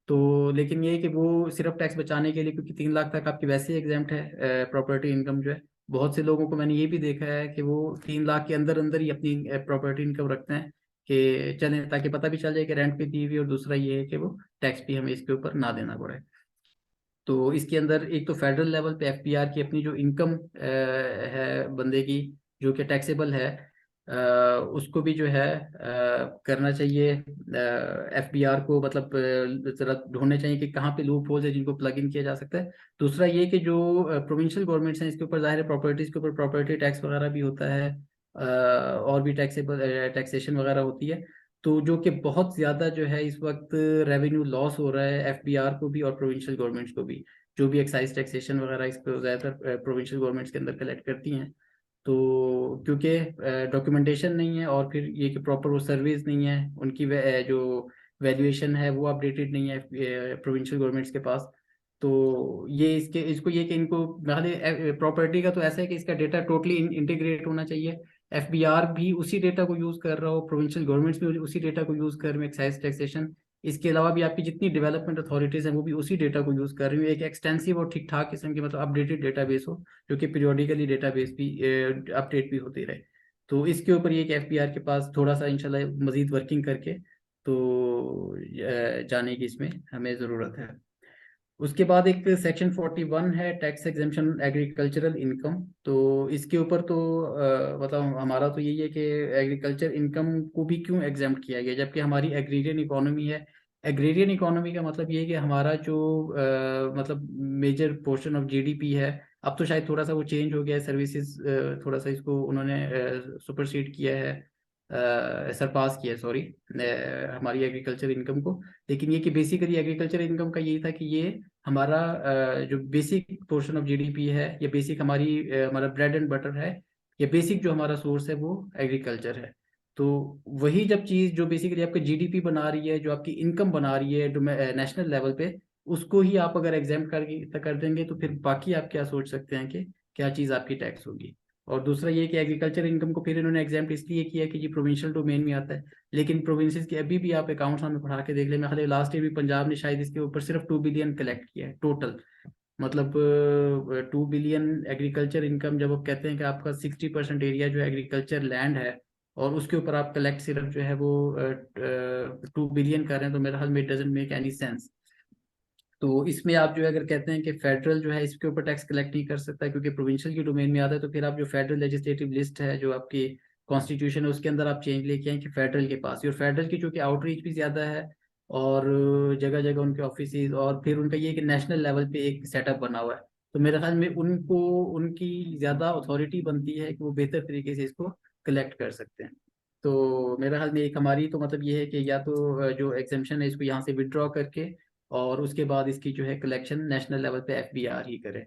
तो लेकिन ये है कि वो सिर्फ टैक्स बचाने के लिए, क्योंकि 3 लाख तक आपकी वैसे ही एग्जाम्प्ट है प्रॉपर्टी इनकम जो है, बहुत से लोगों को मैंने ये भी देखा है कि वो 3 लाख के अंदर अंदर ही अपनी प्रॉपर्टी इनकम रखते हैं कि चलें, ताकि पता भी चल जाए कि रेंट पे दी हुई, और दूसरा ये है कि वो टैक्स भी हमें इसके ऊपर ना देना पड़े। तो इसके अंदर एक तो फेडरल लेवल पे एफपीआर की अपनी जो इनकम है बंदे की जो कि टैक्सेबल है, उसको भी जो है करना चाहिए एफबीआर को, मतलब जरा ढूंढने चाहिए कि कहाँ पे लूप होल्स है जिनको प्लग इन किया जा सकता है। दूसरा ये कि जो प्रोविंशियल गवर्नमेंट्स हैं इसके ऊपर जाहिर है प्रॉपर्टीज के ऊपर प्रॉपर्टी टैक्स वगैरह भी होता है, और भी टैक्सेबल टैक्सेशन वगैरह होती है। तो जो कि बहुत ज़्यादा जो है इस वक्त रेवेन्यू लॉस हो रहा है एफबीआर को भी और प्रोविंशियल गवर्नमेंट्स को भी, जो भी एक्साइज टैक्सेशन वगैरह इसको ज़्यादातर प्रोविंशियल गवर्नमेंट्स के अंदर कलेक्ट करती हैं। तो क्योंकि डॉक्यूमेंटेशन नहीं है, और फिर ये कि प्रॉपर वो सर्विस नहीं है उनकी, जो वैल्यूएशन है वो अपडेटेड नहीं है प्रोविंशियल गवर्नमेंट्स के पास। तो ये इसको ये कि इनको प्रॉपर्टी का तो ऐसा है कि इसका डेटा टोटली इंटीग्रेट होना चाहिए, एफबीआर भी उसी डेटा को यूज कर रहा हो, प्रोविंशियल गवर्नमेंट्स भी उसी डेटा को यूज कर रहे हो, एक्साइज टैक्सेशन, इसके अलावा भी आपकी जितनी डेवलपमेंट अथॉरिटीज हैं वो भी उसी डेटा को यूज कर रही है, एक एक्सटेंसिव और ठीक ठाक किस्म की मतलब अपडेटेड डेटाबेस हो, जो कि पीरियोडिकली डेटाबेस भी अपडेट भी होती रहे। तो इसके ऊपर ये कि एफबीआर के पास थोड़ा सा इंशाल्लाह मजीद वर्किंग करके तो जाने की इसमें हमें ज़रूरत है। उसके बाद एक सेक्शन 41 है टैक्स एग्जेम्पशन एग्रीकल्चरल इनकम। तो इसके ऊपर तो मतलब हमारा तो यही है कि एग्रीकल्चर इनकम को भी क्यों एग्जेम्प्ट किया गया जबकि हमारी एग्रीरियन इकोनॉमी है। एग्रीरियन इकोनॉमी का मतलब ये है कि हमारा जो मतलब मेजर पोर्शन ऑफ जीडीपी है, अब तो शायद थोड़ा सा वो चेंज हो गया है, सर्विसेज थोड़ा सा इसको उन्होंने सुपरसीड किया है, सरपास किया है, सॉरी, हमारी एग्रीकल्चर इनकम को। लेकिन ये कि बेसिकली एग्रीकल्चर इनकम का यही था कि ये हमारा जो बेसिक पोर्शन ऑफ जीडीपी है, या बेसिक हमारा ब्रेड एंड बटर है, या बेसिक जो हमारा सोर्स है वो एग्रीकल्चर है। तो वही जब चीज़ जो बेसिकली आपका जीडीपी बना रही है, जो आपकी इनकम बना रही है नेशनल लेवल पे, उसको ही आप अगर एग्जाम कर देंगे तो फिर बाकी आप क्या सोच सकते हैं कि क्या चीज़ आपकी टैक्स होगी। और दूसरा ये कि एग्रीकल्चर इनकम को फिर इन्होंने एग्जाम इसलिए किया कि ये प्रोविंशियल डोमेन में आता है, लेकिन प्रोविंसेस के अभी भी आप अकाउंट्स हमें पढ़ा के देख लें, मैं लास्ट ईयर भी पंजाब ने शायद इसके ऊपर सिर्फ 2 बिलियन कलेक्ट किया है टोटल। मतलब 2 बिलियन एग्रीकल्चर इनकम जब आप कहते हैं कि आपका 60% एरिया जो एग्रीकल्चर लैंड है और उसके ऊपर आप कलेक्ट सिर्फ जो है वो 2 बिलियन कर रहे हैं, तो मेरा ख्याल में it doesn't make any sense. तो इसमें आप जो है अगर कहते हैं कि फेडरल जो है इसके ऊपर टैक्स कलेक्ट नहीं कर सकता क्योंकि प्रोविंशियल की डोमेन में आता है, तो फिर आप जो फेडरल लेजिस्लेटिव लिस्ट है जो आपकी कॉन्स्टिट्यूशन है उसके अंदर आप चेंज लेके आए कि फेडरल के पास, और फेडरल की चूंकि आउटरीच भी ज़्यादा है और जगह जगह उनके ऑफिस और फिर उनका ये कि नेशनल लेवल पे एक सेटअप बना हुआ है, तो मेरे ख्याल में उनको उनकी ज़्यादा अथॉरिटी बनती है कि वो बेहतर तरीके से इसको कलेक्ट कर सकते हैं। तो मेरे ख्याल में एक हमारी तो मतलब ये है कि या तो जो एग्जामेशन है इसको यहाँ से विड्रॉ करके और उसके बाद इसकी जो है कलेक्शन नेशनल लेवल पे एफबीआर ही करे।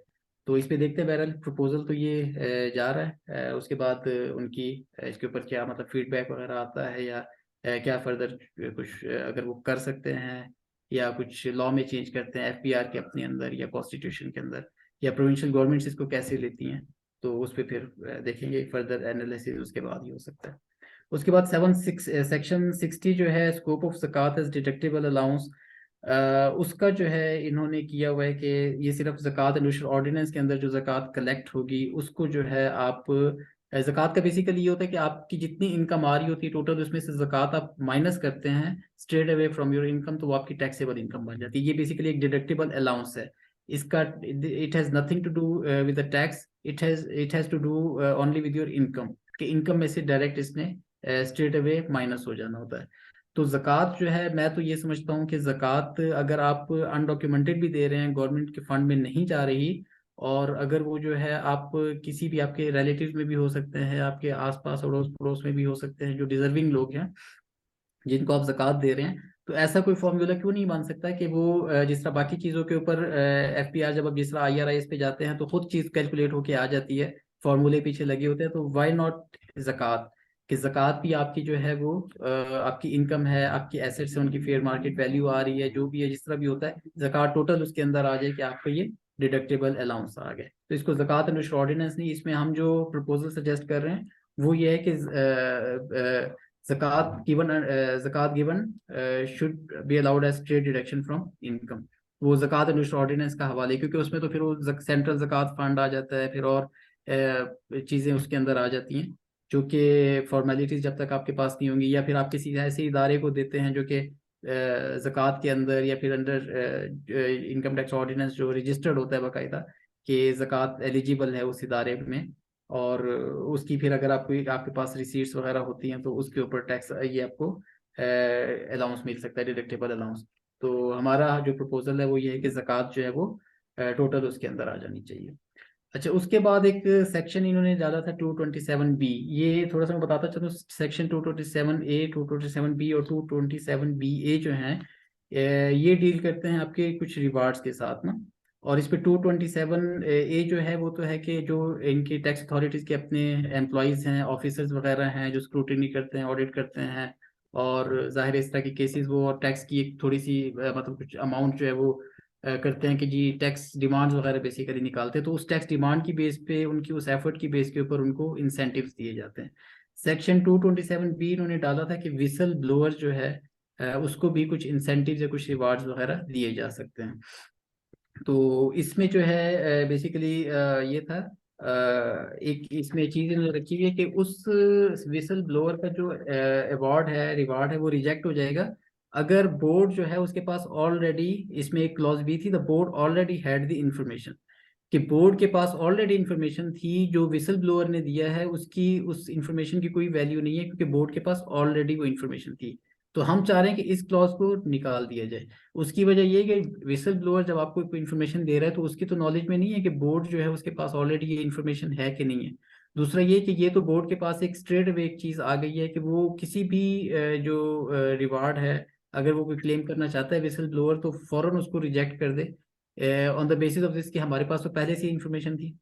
तो इस पे देखते हैं, बहरहाल प्रपोजल तो ये जा रहा है, उसके बाद उनकी इसके ऊपर क्या मतलब फीडबैक वगैरह आता है या क्या फर्दर कुछ अगर वो कर सकते हैं या कुछ लॉ में चेंज करते हैं एफबीआर के अपने अंदर या कॉन्स्टिट्यूशन के अंदर, या प्रोविंशियल गवर्नमेंट्स इसको कैसे लेती हैं, तो उस पर फिर देखेंगे फर्दर एनालिसिस उसके बाद ही हो सकता है। उसके बाद सेक्शन 60 जो है scope of zakat as deductible allowance, उसका जो है इन्होंने किया हुआ है कि ये सिर्फ ज़कात एंड उशर ऑर्डिनेंस के अंदर जो ज़कात कलेक्ट होगी उसको जो है आप ज़कात का बेसिकली ये होता है कि आपकी जितनी इनकम आ रही होती है टोटल उसमें से ज़कात आप माइनस करते हैं straight away from your income, तो वो आपकी टैक्सेबल इनकम बन जाती है। ये बेसिकली एक डिडक्टेबल अलाउंस है। इसका it has nothing to do with the tax, it has to do only with your income, कि इनकम में से डायरेक्ट इसने स्ट्रेट अवे माइनस हो जाना होता है। तो ज़कात जो है मैं तो ये समझता हूँ कि ज़कात अगर आप अनडॉक्यूमेंटेड भी दे रहे हैं, गवर्नमेंट के फंड में नहीं जा रही, और अगर वो जो है आप किसी भी आपके रिलेटिव में भी हो सकते हैं, आपके आसपास अड़ोस पड़ोस में भी हो सकते हैं जो डिजर्विंग लोग हैं जिनको आप ज़कात दे रहे हैं, तो ऐसा कोई फॉर्मूला क्यों नहीं बन सकता कि वो जिस तरह बाकी चीज़ों के ऊपर एफपीआर जब आप जिस तरह आईआरआईएस पे जाते हैं तो खुद चीज़ कैलकुलेट होके आ जाती है, फॉर्मूले पीछे लगे होते हैं, तो व्हाई नॉट ज़कात, कि ज़कात भी आपकी जो है वो आपकी इनकम है, आपकी एसेट्स है, उनकी फेयर मार्केट वैल्यू आ रही है, जो भी है जिस तरह भी होता है ज़कात टोटल उसके अंदर आ जाए कि आपको ये डिडक्टेबल अलाउंस आ गए। तो इसको ज़कात एंड ऑर्डिनेंस नहीं, इसमें हम जो प्रपोजल सजेस्ट कर रहे हैं वो ये है कि zakat given should be allowed as trade deduction from income। वो ज़कात एंड ऑर्डिनेंस का हवाले, क्योंकि उसमें तो फिर वो सेंट्रल ज़कात फंड आ जाता है, फिर और चीज़ें उसके अंदर आ जाती हैं जो कि फॉर्मेलिटीज जब तक आपके पास नहीं होंगी, या फिर आप किसी ऐसे इदारे को देते हैं जो कि ज़कात के अंदर या फिर अंडर इनकम टैक्स ऑर्डिनेंस जो रजिस्टर्ड होता है बाकायदा कि ज़कात एलिजिबल है उस इदारे में, और उसकी फिर अगर आपको आपके पास रिसीट्स वगैरह होती हैं तो उसके ऊपर टैक्स ये आपको अलाउंस मिल सकता है, डिडक्टेबल अलाउंस। तो हमारा जो प्रपोजल है वो ये है कि ज़कात जो है वो टोटल उसके अंदर आ जानी चाहिए। अच्छा, उसके बाद एक सेक्शन इन्होंने डाला था 227B, ये थोड़ा सा मैं बताता चलूँ। सेक्शन 227A, 227B और 227BA जो हैं ये डील करते हैं आपके कुछ रिवार्ड्स के साथ ना, और इस पे 227A जो है वो तो है कि जो इनकी टैक्स अथॉरिटीज़ के अपने एम्प्लॉयज़ हैं, ऑफिसर्स वगैरह हैं जो स्क्रूटिनी करते हैं, ऑडिट करते हैं, और जाहिर है इस तरह की केसेस वो और टैक्स की एक थोड़ी सी मतलब कुछ अमाउंट जो है वो करते हैं कि जी टैक्स डिमांड्स वगैरह बेसिकली निकालते हैं, तो उस टैक्स डिमांड की बेस पे उनकी उस एफर्ट की बेस के ऊपर उनको इंसेंटिव्स दिए जाते हैं। सेक्शन 227B इन्होंने डाला था कि विसल ब्लोअर जो है उसको भी कुछ इंसेंटिव्स या कुछ रिवार्ड्स वगैरह दिए जा सकते हैं। तो इसमें जो है बेसिकली ये था एक इसमें चीज़ इन्होंने रखी हुई है कि उस विसल ब्लोअर का जो अवार्ड है रिवार्ड है वो रिजेक्ट हो जाएगा अगर बोर्ड जो है उसके पास ऑलरेडी, इसमें एक क्लॉज भी थी, the board already had the information, कि बोर्ड के पास ऑलरेडी इंफॉर्मेशन थी जो विसल ब्लोअर ने दिया है उसकी उस इंफॉर्मेशन की कोई वैल्यू नहीं है क्योंकि बोर्ड के पास ऑलरेडी वो इंफॉर्मेशन थी। तो हम चाह रहे हैं कि इस क्लॉज को निकाल दिया जाए। उसकी वजह ये है कि विसल ब्लोअर जब आपको कोई इन्फॉर्मेशन दे रहा है तो उसकी तो नॉलेज में नहीं है कि बोर्ड जो है उसके पास ऑलरेडी ये इन्फॉर्मेशन है कि नहीं है। दूसरा ये कि ये तो बोर्ड के पास एक स्ट्रेट अवे एक चीज़ आ गई है कि वो किसी भी जो रिवार्ड है अगर वो कोई क्लेम करना चाहता है विसल ब्लोअर तो फौरन उसको रिजेक्ट कर दे on the basis of this कि हमारे पास तो पहले से इन्फॉर्मेशन थी।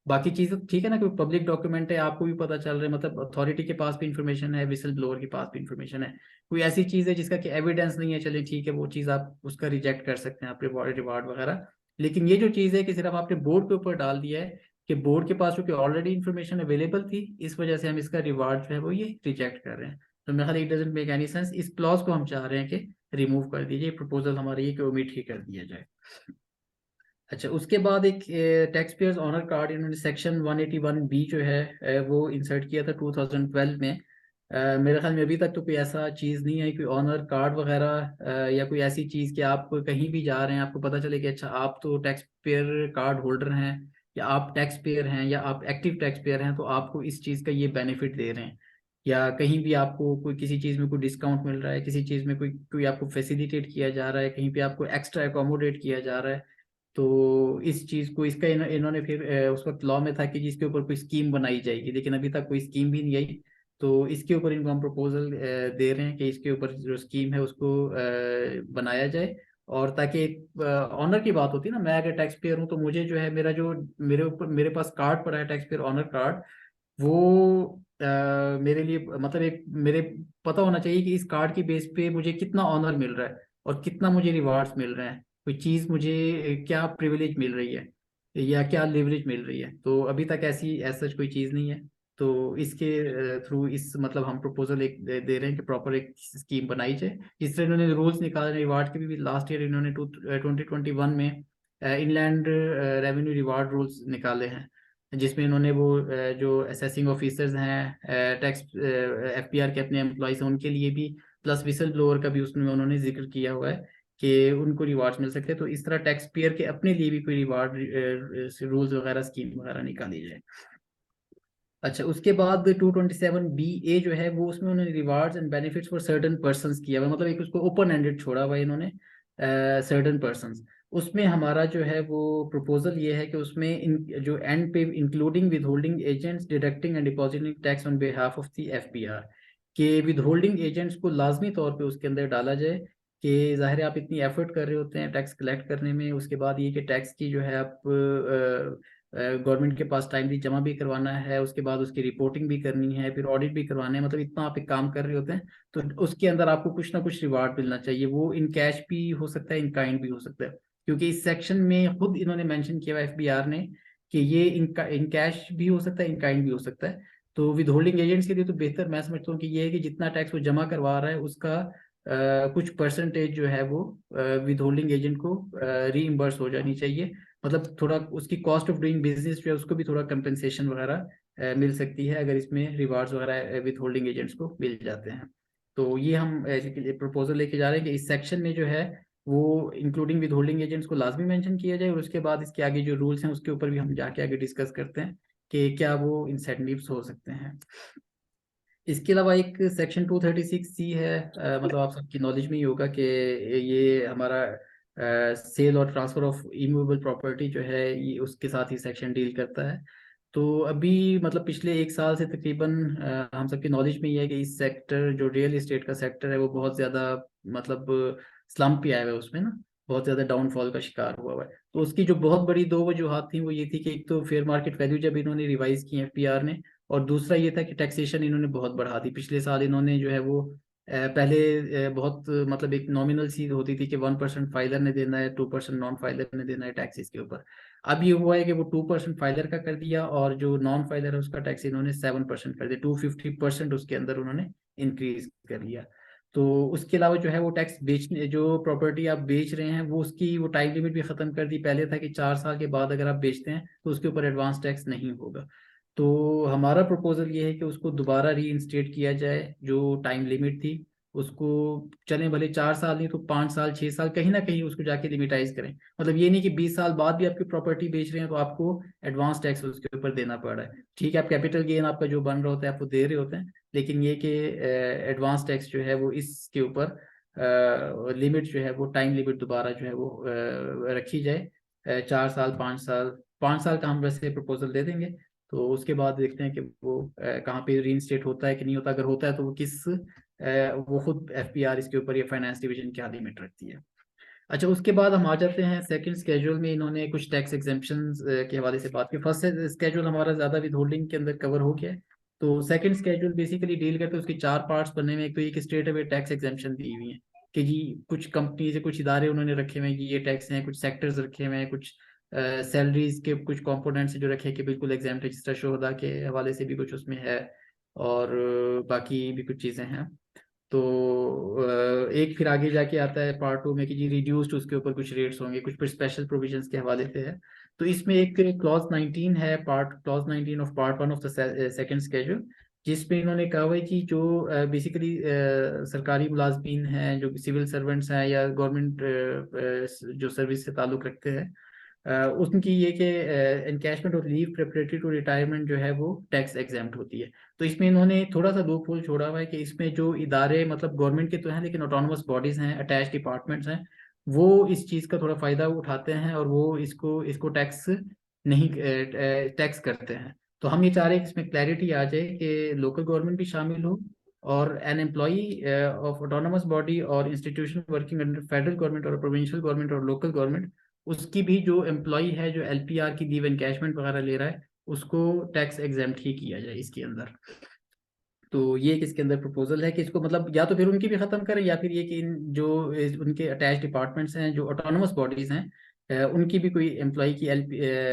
बाकी चीज़ ठीक है ना, कोई पब्लिक डॉक्यूमेंट है आपको भी पता चल रहा है, मतलब अथॉरिटी के पास भी इंफॉर्मेशन है, विसल ब्लोअर के पास भी इंफॉर्मेशन है, कोई ऐसी चीज़ है जिसका कि एविडेंस नहीं है, चलिए ठीक है वो चीज़ आप उसका रिजेक्ट कर सकते हैं आप रिवार्ड वगैरह। लेकिन ये जो चीज़ है कि सिर्फ आपने बोर्ड के ऊपर डाल दिया है कि बोर्ड के पास क्योंकि ऑलरेडी इन्फॉर्मेशन अवेलेबल थी इस वजह से हम इसका रिवार्ड जो है वो ये रिजेक्ट कर रहे हैं, तो मेरे ख्याल it doesn't make any sense. इस क्लॉज को हम चाह रहे हैं कि रिमूव कर दीजिए, प्रपोजल हमारी ये कि ओमिट ही कर दिया जाए। अच्छा, उसके बाद एक टैक्स पेयर्स ऑनर कार्ड इन्होंने सेक्शन 181B जो है वो इंसर्ट किया था 2012 में। मेरे ख्याल में अभी तक तो कोई ऐसा चीज़ नहीं है, कोई ऑनर कार्ड वगैरह या कोई ऐसी चीज़ कि आप कहीं भी जा रहे हैं आपको पता चले कि अच्छा आप तो टैक्स पेयर कार्ड होल्डर हैं, या आप टैक्स पेयर हैं, या आप एक्टिव टैक्स पेयर हैं, तो आपको इस चीज़ का ये बेनिफिट दे रहे हैं। या कहीं भी आपको कोई किसी चीज़ में कोई डिस्काउंट मिल रहा है, किसी चीज़ में कोई कोई आपको फैसिलिटेट किया जा रहा है, कहीं पे आपको एक्स्ट्रा एकोमोडेट किया जा रहा है, तो इस चीज को इसका इन्होंने फिर उस वक्त लॉ में था कि जिसके ऊपर कोई स्कीम बनाई जाएगी, लेकिन अभी तक कोई स्कीम भी नहीं आई। तो इसके ऊपर इनको हम प्रपोजल दे रहे हैं कि इसके ऊपर जो स्कीम है उसको बनाया जाए। और ताकि ऑनर की बात होती है ना, मैं अगर टैक्स पेयर हूँ तो मुझे जो है मेरा जो मेरे पास कार्ड पड़ा है टैक्स पेयर ऑनर कार्ड, वो मेरे लिए मतलब एक मेरे पता होना चाहिए कि इस कार्ड की बेस पे मुझे कितना ऑनर मिल रहा है और कितना मुझे रिवार्ड्स मिल रहे हैं, कोई चीज़ मुझे क्या प्रिविलेज मिल रही है या क्या लिवरेज मिल रही है। तो अभी तक ऐसी सच कोई चीज़ नहीं है। तो इसके थ्रू इस मतलब हम प्रपोजल एक दे रहे हैं कि प्रॉपर एक स्कीम बनाई जाए। जिस तरह इन्होंने रूल्स निकाले रिवार्ड के भी लास्ट ईयर इन्होंने 2021 में इनलैंड रेवेन्यू रिवार्ड रूल्स निकाले हैं, जिसमें इन्होंने वो जो असेसिंग ऑफिसर्स हैं, टैक्स एफपीआर के अपने एम्प्लॉयज हैं उनके लिए भी, प्लस विसल ब्लोअर का भी उसमें उन्होंने जिक्र किया हुआ है कि उनको रिवार्ड्स मिल सकते हैं। तो इस तरह टैक्स पेयर के अपने लिए भी कोई रिवार्ड रूल्स वगैरह स्कीम वगैरह निकाली जाए। अच्छा, उसके बाद 227BA जो है वो उसमें उन्होंने rewards and benefits for certain persons किया हुआ है, मतलब एक उसको ओपन एंडेड छोड़ा हुआ है इन्होंने, सर्टेन पर्संस। उसमें हमारा जो है वो प्रपोजल ये है कि उसमें जो एंड पे including with holding agents deducting and depositing tax on behalf of the FPR, के विद होल्डिंग एजेंट्स को लाजमी तौर पे उसके अंदर डाला जाए कि जाहिर है आप इतनी एफर्ट कर रहे होते हैं टैक्स कलेक्ट करने में, उसके बाद ये कि टैक्स की जो है आप गवर्नमेंट के पास टाइमली जमा भी करवाना है, उसके बाद उसकी रिपोर्टिंग भी करनी है, फिर ऑडिट भी करवाना है, मतलब इतना आप एक काम कर रहे होते हैं, तो उसके अंदर आपको कुछ ना कुछ रिवार्ड मिलना चाहिए। वो इन कैश भी हो सकता है, इन काइंड भी हो सकता है, क्योंकि इस सेक्शन में खुद इन्होंने मेंशन किया हुआ एफबीआर ने कि ये इन कैश भी हो सकता है, इन काइंड भी हो सकता है। तो विद होल्डिंग एजेंट्स के लिए तो बेहतर मैं समझता हूँ कि ये है कि जितना टैक्स वो जमा करवा रहा है उसका कुछ परसेंटेज जो है वो विद होल्डिंग एजेंट को रीइम्बर्स हो जानी चाहिए, मतलब थोड़ा उसकी कॉस्ट ऑफ डूइंग बिजनेस जो है उसको भी थोड़ा कंपेंसेशन वगैरह मिल सकती है अगर इसमें रिवार्ड्स वगैरह विद होल्डिंग एजेंट्स को मिल जाते हैं। तो ये हम प्रपोजल लेके जा रहे हैं कि इस सेक्शन में जो है वो इंक्लूडिंग विद होल्डिंग एजेंट्स को लाजमी मेंशन किया जाए, और उसके बाद इसके आगे जो रूल्स हैं उसके ऊपर भी हम जाके आगे डिस्कस करते हैं कि क्या वो इंसेंटिव्स हो सकते हैं। इसके अलावा एक सेक्शन 236C है, मतलब आप सबकी नॉलेज में ही होगा कि ये हमारा सेल और ट्रांसफर ऑफ इमूवेबल प्रॉपर्टी जो है ये उसके साथ ही सेक्शन डील करता है। तो अभी मतलब पिछले एक साल से तकरीबन हम सबकी नॉलेज में ये है कि इस सेक्टर जो रियल एस्टेट का सेक्टर है वो बहुत ज़्यादा मतलब स्लम्प पे आया हुआ है, उसमें ना बहुत ज़्यादा डाउनफॉल का शिकार हुआ है। तो उसकी जो बहुत बड़ी दो वजूहत थी वो ये थी कि एक तो फेयर मार्केट वैल्यू जब इन्होंने रिवाइज की एफपीआर ने, और दूसरा ये था कि टैक्सेशन इन्होंने बहुत बढ़ा दी। पिछले साल इन्होंने जो है वो पहले बहुत मतलब एक नॉमिनल सी होती थी कि 1% फाइलर ने देना है, 2% नॉन फाइलर ने देना है टैक्स इसके ऊपर। अब ये हुआ है कि वो 2% फाइलर का कर दिया, और जो नॉन फाइलर है उसका टैक्स इन्होंने 7% कर दिया, 250% उसके अंदर उन्होंने इंक्रीज कर लिया। तो उसके अलावा जो है वो टैक्स बेचने जो प्रॉपर्टी आप बेच रहे हैं वो उसकी वो टाइम लिमिट भी खत्म कर दी। पहले था कि 4 साल के बाद अगर आप बेचते हैं तो उसके ऊपर एडवांस टैक्स नहीं होगा। तो हमारा प्रपोजल ये है कि उसको दोबारा रीइंस्टेट किया जाए, जो टाइम लिमिट थी उसको, चले भले 4 साल नहीं तो 5 साल 6 साल कहीं ना कहीं उसको जाके लिमिटाइज करें। मतलब ये नहीं कि 20 साल बाद भी आपकी प्रॉपर्टी बेच रहे हैं तो आपको एडवांस टैक्स उसके ऊपर देना पड़ रहा है। ठीक है, आप कैपिटल गेन आपका जो बन रहा होता है आप वो दे रहे होते हैं, लेकिन ये कि एडवांस टैक्स जो है वो इसके ऊपर लिमिट जो है वो टाइम लिमिट दोबारा जो है वो रखी जाए। 4 साल 5 साल, 5 साल का हम वैसे प्रपोजल दे देंगे। तो उसके बाद देखते हैं कि वो कहाँ पे रीइंस्टेट होता है कि नहीं होता, अगर होता है तो वो किस वो खुद एफपीआर इसके ऊपर या फाइनेंस डिवीजन क्या लिमिट रखती है। अच्छा, उसके बाद हम आ जाते हैं सेकंड स्केड्यूल में। इन्होंने कुछ टैक्स एग्जेम्पशंस के हवाले से बात की। फर्स्ट स्केड्यूल हमारा ज़्यादा विद होल्डिंग के अंदर कवर हो गया है। तो सेकंड स्केड्यूल बेसिकली डील करते हैं, उसके 4 पार्ट्स बनने में। एक तो एक स्टेट अवे टैक्स एग्जेम्पशन दी हुई है कि जी कुछ कंपनी से कुछ इदारे उन्होंने रखे हुए हैं कि ये टैक्स हैं, कुछ सेक्टर्स रखे हुए हैं, कुछ सैलरीज के कुछ कंपोनेंट्स जो रखे हैं कि बिल्कुल एग्जाम्प्ट है, जिस तरह शोहदा के हवाले से भी कुछ उसमें है, और बाकी भी कुछ चीज़ें हैं। तो एक फिर आगे जाके आता है पार्ट 2 में कि जी रिड्यूस्ड उसके ऊपर कुछ रेट्स होंगे, कुछ फिर स्पेशल प्रोविजंस के हवाले से है। तो इसमें एक क्लॉज 19 है, clause 19 of part 1 of the second schedule, जिसमें इन्होंने कहा हुआ है कि जो बेसिकली सरकारी मुलाजमीन हैं, जो सिविल सर्वेंट्स हैं या गवर्नमेंट जो सर्विस से ताल्लुक रखते हैं, उनकी ये कि encashment of leave preparatory to retirement जो है वो टैक्स एग्जेम्प्ट होती है। तो इसमें इन्होंने थोड़ा सा लूप होल छोड़ा हुआ है कि इसमें जो इदारे मतलब गवर्नमेंट के तो हैं लेकिन ऑटोनमस बॉडीज हैं, अटैच डिपार्टमेंट्स हैं, वो इस चीज़ का थोड़ा फ़ायदा उठाते हैं और वो इसको इसको टैक्स नहीं टैक्स करते हैं। तो हम ये चाह रहे हैं कि इसमें क्लैरिटी आ जाए कि लोकल गवर्नमेंट भी शामिल हो और an employee of autonomous body और institution working under federal government और प्रोविंशियल गवर्नमेंट और लोकल गवर्नमेंट, उसकी भी जो एम्प्लॉई है जो एलपीआर की लीव एनकैशमेंट वगैरह ले रहा है, उसको टैक्स एग्जेम्प्ट ही किया जाए इसके अंदर। तो ये एक इसके अंदर प्रपोजल है कि इसको मतलब या तो फिर उनकी भी खत्म करें या फिर ये कि जो उनके अटैच डिपार्टमेंट्स हैं, जो ऑटोनमस बॉडीज हैं, उनकी भी कोई एम्प्लॉय की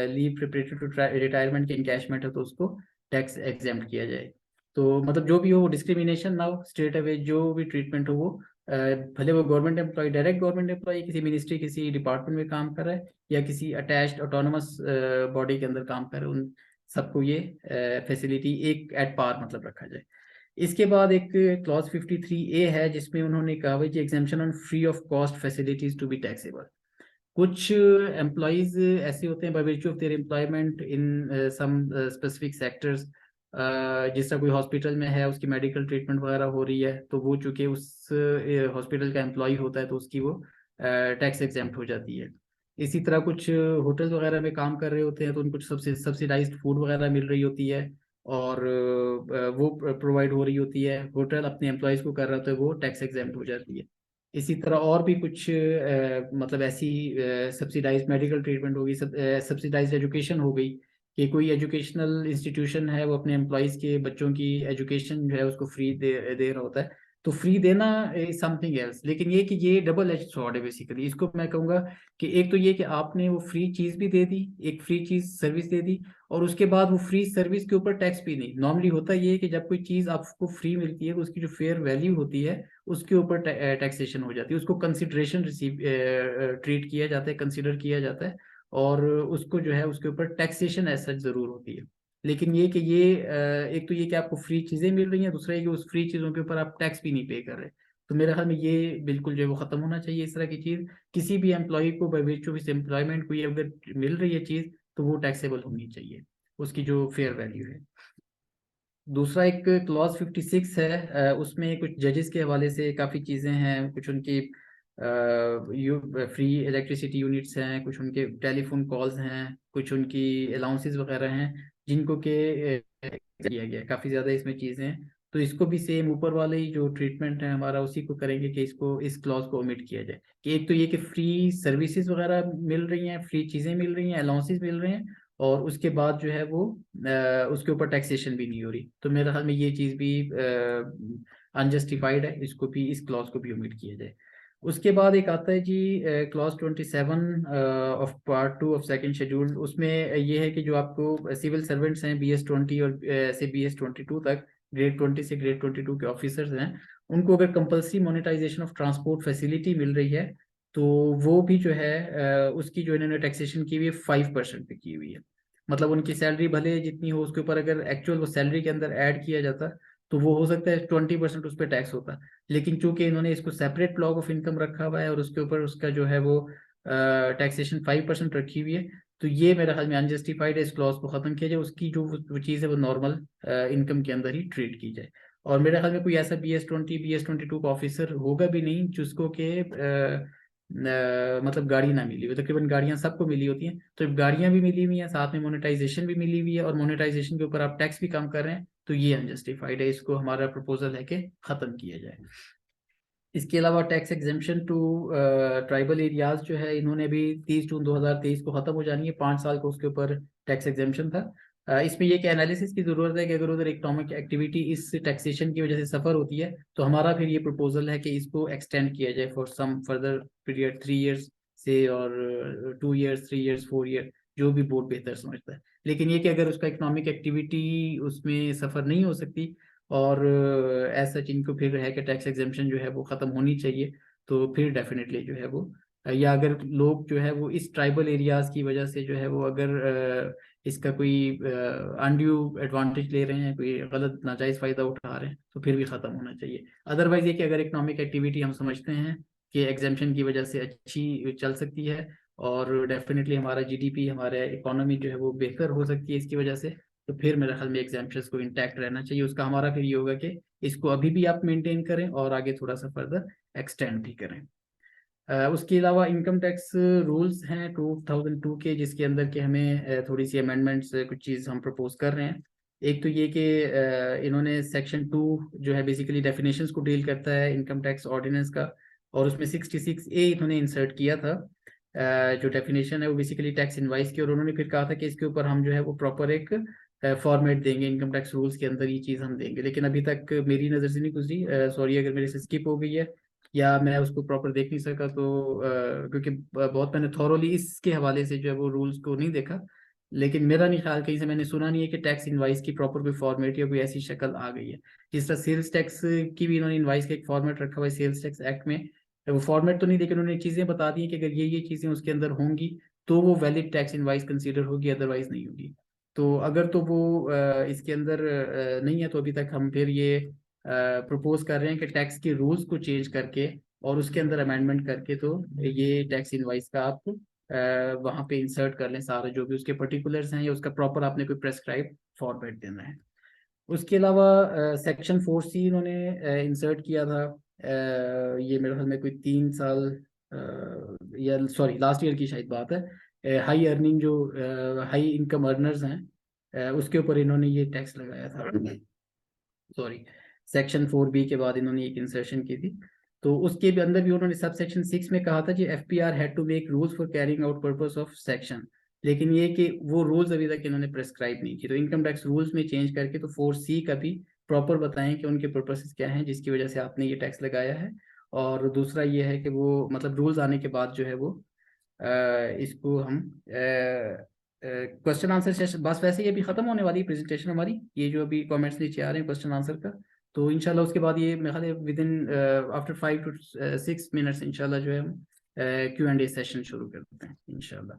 लीव प्रिपरेटरी टू रिटायरमेंट की इनकैशमेंट है तो उसको टैक्स एग्जेम्प्ट किया जाए। तो मतलब जो भी हो, डिस्क्रिमिनेशन ना हो, स्ट्रेट अवे जो भी ट्रीटमेंट हो वो भले वो government employ, direct government employ किसी मिनिस्ट्री किसी डिपार्टमेंट में काम कर रहा है या किसी अटैच्ड ऑटोनमस बॉडी के अंदर काम कर रहा है, उन सबको ये फैसिलिटी एक एट पार मतलब रखा जाए। इसके बाद एक क्लॉज 53A है जिसमें उन्होंने कहा हुआ कि exemption on free of cost facilities to be taxable. कुछ एम्प्लॉयज ऐसे होते हैं by virtue of their employment in some specific sectors, जिस तरह कोई हॉस्पिटल में है, उसकी मेडिकल ट्रीटमेंट वगैरह हो रही है, तो वो चूंकि उस हॉस्पिटल का एम्प्लॉय होता है तो उसकी वो टैक्स एग्जेम्प्ट हो जाती है। इसी तरह कुछ होटल्स वगैरह में काम कर रहे होते हैं तो उनको सब्सिडाइज्ड फूड वगैरह मिल रही होती है और वो प्रोवाइड हो रही होती है, होटल अपने एम्प्लॉयज़ को कर रहा होता है, वो टैक्स एग्जेम्प्ट हो जाती है। इसी तरह और भी कुछ मतलब ऐसी सब्सिडाइज मेडिकल ट्रीटमेंट होगी, सब्सिडाइज एजुकेशन हो गई कि कोई एजुकेशनल इंस्टीट्यूशन है वो अपने एम्प्लॉयज़ के बच्चों की एजुकेशन जो है उसको फ्री दे रहा होता है। तो फ्री देना इज समथिंग एल्स, लेकिन ये कि ये डबल एज सॉर्ड है बेसिकली। इसको मैं कहूँगा कि एक तो ये कि आपने वो फ्री चीज़ भी दे दी, एक फ्री चीज़ सर्विस दे दी, और उसके बाद वो फ्री सर्विस के ऊपर टैक्स भी नहीं। नॉर्मली होता ये है कि जब कोई चीज़ आपको फ्री मिलती है तो उसकी जो फेयर वैल्यू होती है उसके ऊपर टैक्सेशन हो जाती है, उसको कंसिडरेशन रिसीव ट्रीट किया जाता है, कंसिडर किया जाता है, और उसको जो है उसके ऊपर टैक्सेशन ऐसा जरूर होती है। लेकिन ये कि ये एक तो ये कि आपको फ्री चीज़ें मिल रही हैं, दूसरा ये कि उस फ्री चीज़ों के ऊपर आप टैक्स भी नहीं पे कर रहे। तो मेरे ख्याल में ये बिल्कुल जो है वो ख़त्म होना चाहिए इस तरह की चीज़। किसी भी एम्प्लॉय को बाय वर्च्यू ऑफ एम्प्लॉयमेंट कोई अगर मिल रही है चीज़ तो वो टैक्सेबल होनी चाहिए, उसकी जो फेयर वैल्यू है। दूसरा एक क्लॉज 56 है, उसमें कुछ जजेस के हवाले से काफ़ी चीज़ें हैं, कुछ उनकी फ्री इलेक्ट्रिसिटी यूनिट्स हैं, कुछ उनके टेलीफोन कॉल्स हैं, कुछ उनकी अलाउंसेस वगैरह हैं जिनको के किया गया है, काफ़ी ज़्यादा इसमें चीज़ें हैं। तो इसको भी सेम ऊपर वाले ही जो ट्रीटमेंट है हमारा उसी को करेंगे कि इसको इस क्लॉज को ओमिट किया जाए कि एक तो ये कि फ्री सर्विसेज वगैरह मिल रही हैं, फ्री चीज़ें मिल रही हैं, अलाउंसेस मिल रहे हैं, और उसके बाद जो है वो उसके ऊपर टैक्सेशन भी नहीं हो रही। तो मेरे ख्याल में ये चीज़ भी अनजस्टिफाइड है, इसको भी इस क्लॉज को भी ओमिट किया जाए। उसके बाद एक आता है जी clause 27 of part 2 of second schedule. उसमें ये है कि जो आपको सिविल सर्वेंट्स हैं BS 20 और से BS 22 तक, ग्रेड 20 से ग्रेड 22 के ऑफिसर्स हैं, उनको अगर compulsory monetisation of transport facility मिल रही है तो वो भी जो है उसकी जो इन्होंने टैक्सेशन की हुई है 5% पे की हुई है। मतलब उनकी सैलरी भले जितनी हो उसके ऊपर अगर एक्चुअल वो सैलरी के अंदर ऐड किया जाता तो वो हो सकता है 20% उस पर टैक्स होता, लेकिन चूंकि इन्होंने इसको सेपरेट ब्लॉक ऑफ इनकम रखा हुआ है और उसके ऊपर उसका जो है वो टैक्सेशन 5% रखी हुई है, तो ये मेरे ख्याल में अनजस्टिफाइड है। इस क्लॉज को खत्म किया जाए, उसकी जो वो चीज़ है वो नॉर्मल इनकम के अंदर ही ट्रीट की जाए। और मेरे ख्याल में कोई ऐसा BS 20 BS 22 का ऑफिसर होगा भी नहीं जिसको के मतलब गाड़ी ना मिली हो। तकरीबन गाड़ियां सबको मिली होती हैं, तो जब गाड़ियां भी मिली हुई हैं साथ में मोनेटाइजेशन भी मिली हुई है और मोनेटाइजेशन के ऊपर आप टैक्स भी कम कर रहे हैं, तो ये अनजस्टिफाइड है। इसको हमारा प्रपोजल है कि खत्म किया जाए। इसके अलावा tax exemption to tribal areas जो है, इन्होंने भी 30 जून 2023 को ख़त्म हो जानी है, 5 साल को उसके ऊपर टैक्स एग्जेम्पशन था। इसमें यह कि एनालिसिस की ज़रूरत है कि अगर उधर इकोनॉमिक एक्टिविटी इस टैक्सेशन की वजह से सफ़र होती है तो हमारा फिर ये प्रपोजल है कि इसको एक्सटेंड किया जाए for some further period 3 years से, और 2 ईयर्स 3 ईयर्स 4 ईयर, जो भी बोर्ड बेहतर समझता है। लेकिन ये कि अगर उसका इकोनॉमिक एक्टिविटी उसमें सफ़र नहीं हो सकती और ऐसा इनको फिर है कि टैक्स एग्जेम्पशन जो है वो ख़त्म होनी चाहिए, तो फिर डेफिनेटली जो है वो या अगर लोग जो है वो इस ट्राइबल एरियाज की वजह से जो है वो अगर इसका कोई अनड्यू एडवांटेज ले रहे हैं, कोई गलत नाजायज़ फ़ायदा उठा रहे हैं, तो फिर भी ख़त्म होना चाहिए। अदरवाइज़ ये कि अगर इकोनॉमिक एक्टिविटी हम समझते हैं कि एग्जेम्पशन की वजह से अच्छी चल सकती है और डेफिनेटली हमारा जीडीपी, हमारा इकोनॉमी जो है वो बेहतर हो सकती है इसकी वजह से, तो फिर मेरे ख्याल में एग्जाम्पशंस को इंटैक्ट रहना चाहिए। उसका हमारा फिर ये होगा कि इसको अभी भी आप मेंटेन करें और आगे थोड़ा सा फर्दर एक्सटेंड भी करें। उसके अलावा इनकम टैक्स रूल्स हैं 2002 के, जिसके अंदर के हमें थोड़ी सी अमेंडमेंट्स कुछ चीज़ हम प्रपोज कर रहे हैं। एक तो ये कि इन्होंने सेक्शन 2 जो है बेसिकली डेफिनेशंस को डील करता है इनकम टैक्स ऑर्डिनेंस का, और उसमें 66A इन्होंने इंसर्ट किया था। जो डेफिनेशन है वो बेसिकली टैक्स इनवाइस की, और उन्होंने फिर कहा था कि इसके ऊपर हम जो है वो प्रॉपर एक फॉर्मेट देंगे, इनकम टैक्स रूल्स के अंदर ये चीज़ हम देंगे। लेकिन अभी तक मेरी नज़र से नहीं गुजरी, सॉरी अगर मेरे से स्किप हो गई है या मैं उसको प्रॉपर देख नहीं सका, तो क्योंकि बहुत मैंने थॉरोली इसके हवाले से जो है वो रूल्स को नहीं देखा। लेकिन मेरा नहीं ख्याल, कहीं से मैंने सुना नहीं है कि टैक्स इनवाइस की प्रॉपर कोई फॉर्मेट या कोई ऐसी शक्ल आ गई है। जिस तरह सेल्स टैक्स की भी इन्होंने इनवाइस का एक फॉर्मेट रखा हुआ है सेल्स टैक्स एक्ट में, वो फॉर्मेट तो नहीं, लेकिन उन्होंने चीज़ें बता दी हैं कि अगर ये चीज़ें उसके अंदर होंगी तो वो वैलिड टैक्स इनवाइस कंसीडर होगी, अदरवाइज नहीं होगी। तो अगर तो वो इसके अंदर नहीं है, तो अभी तक हम फिर ये प्रपोज कर रहे हैं कि टैक्स के रूल्स को चेंज करके और उसके अंदर अमेंडमेंट करके तो ये टैक्स इनवाइस का आप वहाँ पे इंसर्ट कर लें सारे जो भी उसके पर्टिकुलर्स हैं, या उसका प्रॉपर आपने कोई प्रेस्क्राइब फॉर्मेट देना है। उसके अलावा सेक्शन 4C इन्होंने इंसर्ट किया था। ये मेरे ख्याल में कोई 3 साल या सॉरी लास्ट ईयर की शायद बात है। हाई अर्निंग जो हाई इनकम अर्नर्स हैं उसके ऊपर इन्होंने ये टैक्स लगाया था। सॉरी, सेक्शन 4B के बाद इन्होंने एक इंसर्शन की थी, तो उसके भी अंदर भी उन्होंने सब सेक्शन 6 में कहा था कि FPR had to make rules for carrying out purpose of section. लेकिन ये कि वो रूल्स अभी तक इन्होंने प्रेस्क्राइब नहीं की, तो इनकम टैक्स रूल्स में चेंज करके तो 4C का भी प्रॉपर बताएं कि उनके पर्पसेस क्या हैं जिसकी वजह से आपने ये टैक्स लगाया है। और दूसरा ये है कि वो मतलब रूल्स आने के बाद जो है वो इसको हम क्वेश्चन आंसर सेशन, बस वैसे ये भी खत्म होने वाली है प्रेजेंटेशन हमारी, ये जो अभी कमेंट्स नीचे आ रहे हैं क्वेश्चन आंसर का, तो इंशाल्लाह उसके बाद ये मेरे ख्याल है with in after 5 to 6 minutes इंशाल्लाह जो है हम Q&A सेशन शुरू करते हैं इंशाल्लाह।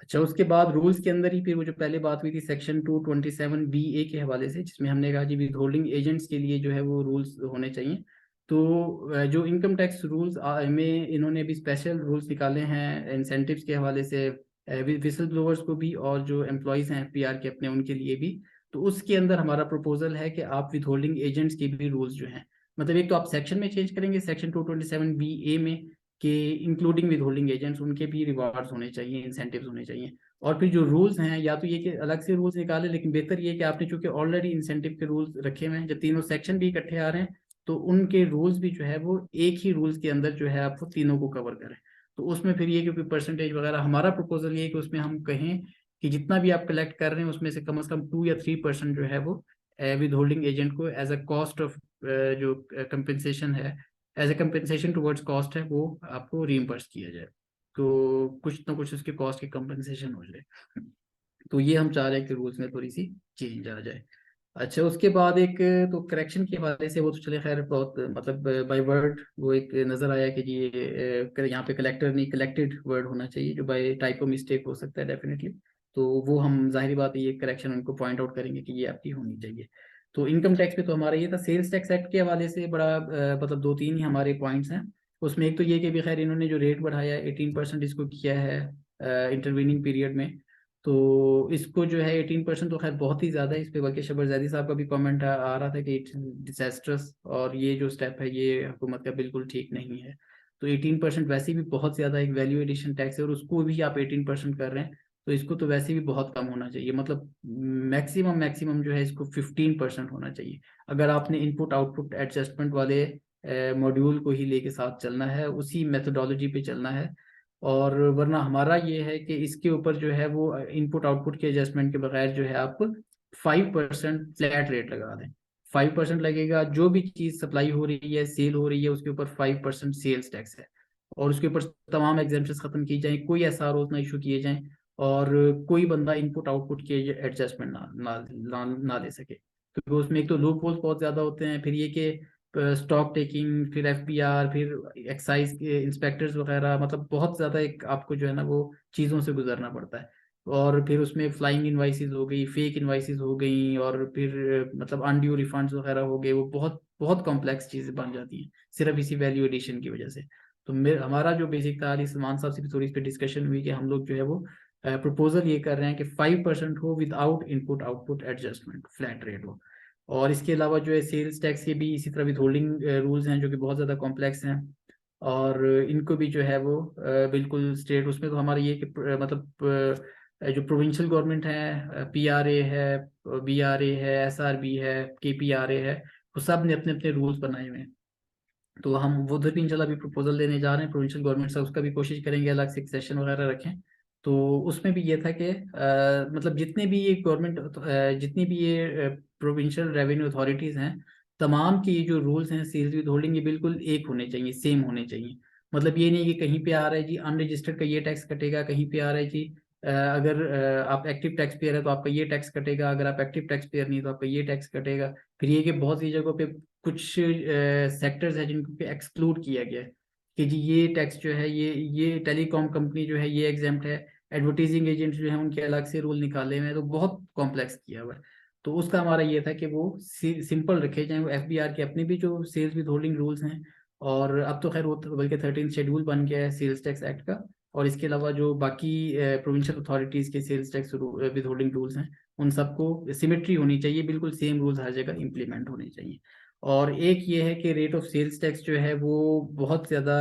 अच्छा, उसके बाद रूल्स के अंदर ही फिर वो जो पहले बात हुई थी सेक्शन 227BA के हवाले से, जिसमें हमने कहा जी विद होल्डिंग एजेंट्स के लिए जो है वो रूल्स होने चाहिए। तो जो इनकम टैक्स रूल्स में इन्होंने भी स्पेशल रूल्स निकाले हैं इंसेंटिव्स के हवाले से, विसल ब्लोअर्स को भी और जो एम्प्लॉयज़ हैं FPR के अपने उनके लिए भी। तो उसके अंदर हमारा प्रपोजल है कि आप विद होल्डिंग एजेंट्स के भी रूल्स जो हैं, मतलब एक तो आप सेक्शन में चेंज करेंगे सेक्शन 227BA में कि इंक्लूडिंग विद होल्डिंग एजेंट्स उनके भी रिवार्ड्स होने चाहिए, इंसेंटिव्स होने चाहिए। और फिर जो रूल्स हैं या तो ये कि अलग से रूल्स निकाले, लेकिन बेहतर ये कि आपने चूंकि ऑलरेडी इंसेंटिव के रूल्स रखे हुए हैं, जब तीनों सेक्शन भी इकट्ठे आ रहे हैं तो उनके रूल्स भी जो है वो एक ही रूल्स के अंदर जो है आप वो तीनों को कवर करें। तो उसमें फिर ये कि परसेंटेज वगैरह, हमारा प्रपोजल ये है कि उसमें हम कहें कि जितना भी आप कलेक्ट कर रहे हैं उसमें से कम 2 या 3% जो है वो विद होल्डिंग एजेंट को एज अ कॉस्ट ऑफ जो कंपेंसेशन है, as a compensation towards cost है, वो आपको रीइंबर्स किया जाए, तो कुछ ना कुछ उसके कॉस्ट की कंपेंसेशन हो जाए। तो ये हम चाह रहे हैं कि रूल्स में थोड़ी सी चेंज आ जाए। अच्छा, उसके बाद एक तो करेक्शन के हवाले से वो तो चले खैर बहुत मतलब बाय वर्ड वो एक नज़र आया कि ये यहाँ पे कलेक्टर नहीं कलेक्टेड वर्ड होना चाहिए, जो बाय टाइपो मिस्टेक हो सकता है डेफिनेटली। तो वो हम जाहिर बात है ये करेक्शन उनको पॉइंट आउट करेंगे कि ये आपकी होनी चाहिए। तो इनकम टैक्स पे तो हमारा ये था। सेल्स टैक्स एक्ट के हवाले से बड़ा मतलब 2-3 ही हमारे पॉइंट्स हैं उसमें। एक तो ये कि भी खैर इन्होंने जो रेट बढ़ाया 18% इसको किया है इंटरवीनिंग पीरियड में, तो इसको जो है 18% तो खैर बहुत ही ज़्यादा है इस पे, बल्कि शबर जैदी साहब का भी कमेंट आ रहा था कि इट्स डिजास्ट्रस, और ये जो स्टेप है ये हुकूमत का बिल्कुल ठीक नहीं है। तो 18% वैसे भी बहुत ज़्यादा एक वैल्यू एडिशन टैक्स है, और उसको भी आप 18% कर रहे हैं, तो इसको तो वैसे भी बहुत कम होना चाहिए, मतलब मैक्सिमम मैक्सिमम जो है इसको 15% होना चाहिए। अगर आपने इनपुट आउटपुट एडजस्टमेंट वाले मॉड्यूल को ही लेके साथ चलना है, उसी मेथोडोलॉजी पे चलना है। और वरना हमारा ये है कि इसके ऊपर जो है वो इनपुट आउटपुट के एडजस्टमेंट के बगैर जो है आप 5% फ्लैट रेट लगा दें। 5% लगेगा, जो भी चीज़ सप्लाई हो रही है सेल हो रही है उसके ऊपर 5% सेल्स टैक्स है, और उसके ऊपर तमाम एग्जाम्पशन खत्म की जाए, कोई SROs ना इशू किए जाएं, और कोई बंदा इनपुट आउटपुट के एडजस्टमेंट ना ले सके। क्योंकि उसमें एक तो लूप होल्स बहुत ज्यादा होते हैं, फिर ये कि स्टॉक टेकिंग, फिर एफबीआर, फिर एक्साइज के इंस्पेक्टर्स वगैरह, मतलब बहुत ज्यादा एक आपको जो है ना वो चीज़ों से गुजरना पड़ता है। और फिर उसमें फ्लाइंग इनवाइसेस हो गई, फेक इनवाइसेस हो गई, और फिर मतलब अनड्यू रिफंड्स वगैरह हो गए, वो बहुत बहुत कॉम्प्लेक्स चीज़ें बन जाती हैं सिर्फ इसी वैल्यू एडिशन की वजह से। तो हमारा जो बेसिक था, अली सलमान साहब से भी थोड़ी इस पर डिस्कशन हुई कि हम लोग जो है वो प्रपोजल ये कर रहे हैं कि 5% हो without input output adjustment, flat rate हो। और इसके अलावा जो है सेल्स टैक्स के भी इसी तरह विथहोल्डिंग रूल्स हैं जो कि बहुत ज़्यादा कॉम्प्लेक्स हैं, और इनको भी जो है वो बिल्कुल स्टेट, उसमें तो हमारा ये कि मतलब जो प्रोविंशियल गवर्नमेंट है, पीआरए है, बीआरए है, एसआरबी है, केपीआरए है, वो सब ने अपने अपने रूल्स बनाए हुए हैं। तो हम वो उधर भी इंशाल्लाह भी प्रपोजल देने जा रहे हैं प्रोविंशियल गवर्नमेंट से, उसका भी कोशिश करेंगे अलग से एक सेशन वगैरह रखें। तो उसमें भी ये था कि मतलब जितने भी ये गवर्नमेंट, जितनी भी ये प्रोविंशियल रेवेन्यू अथॉरिटीज़ हैं, तमाम के ये जो रूल्स हैं सेल्स विद होल्डिंग, ये बिल्कुल एक होने चाहिए, सेम होने चाहिए। मतलब ये नहीं कि कहीं पे आ रहा है जी अनरजिस्टर्ड का ये टैक्स कटेगा, कहीं पे आ रहा है जी अगर आप एक्टिव टैक्स पेयर है तो आपका ये टैक्स कटेगा, अगर आप एक्टिव टैक्स पेयर नहीं तो आपका ये टैक्स कटेगा। फिर ये कि बहुत सी जगहों पे कुछ सेक्टर्स है जिनको पे एक्सक्लूड किया गया है कि जी ये टैक्स जो है, ये टेलीकॉम कंपनी जो है ये एग्जाम्प्ट है, एडवर्टीजिंग एजेंट जो है उनके अलग से रूल निकाले हुए हैं, तो बहुत कॉम्प्लेक्स किया हुआ है। तो उसका हमारा ये था कि वो सिंपल रखे जाएं, वो एफबीआर के अपने भी जो सेल्स विद होल्डिंग रूल्स हैं, और अब तो खैर वो तो बल्कि 13 शेड्यूल बन गया है सेल्स टैक्स एक्ट का, और इसके अलावा जो बाकी प्रोविंशियल अथॉरिटीज़ के sales tax withholding rules हैं, उन सबको सिमेट्री होनी चाहिए, बिल्कुल सेम रूल्स हर जगह इंप्लीमेंट होने चाहिए। और एक ये है कि रेट ऑफ सेल्स टैक्स जो है वो बहुत ज़्यादा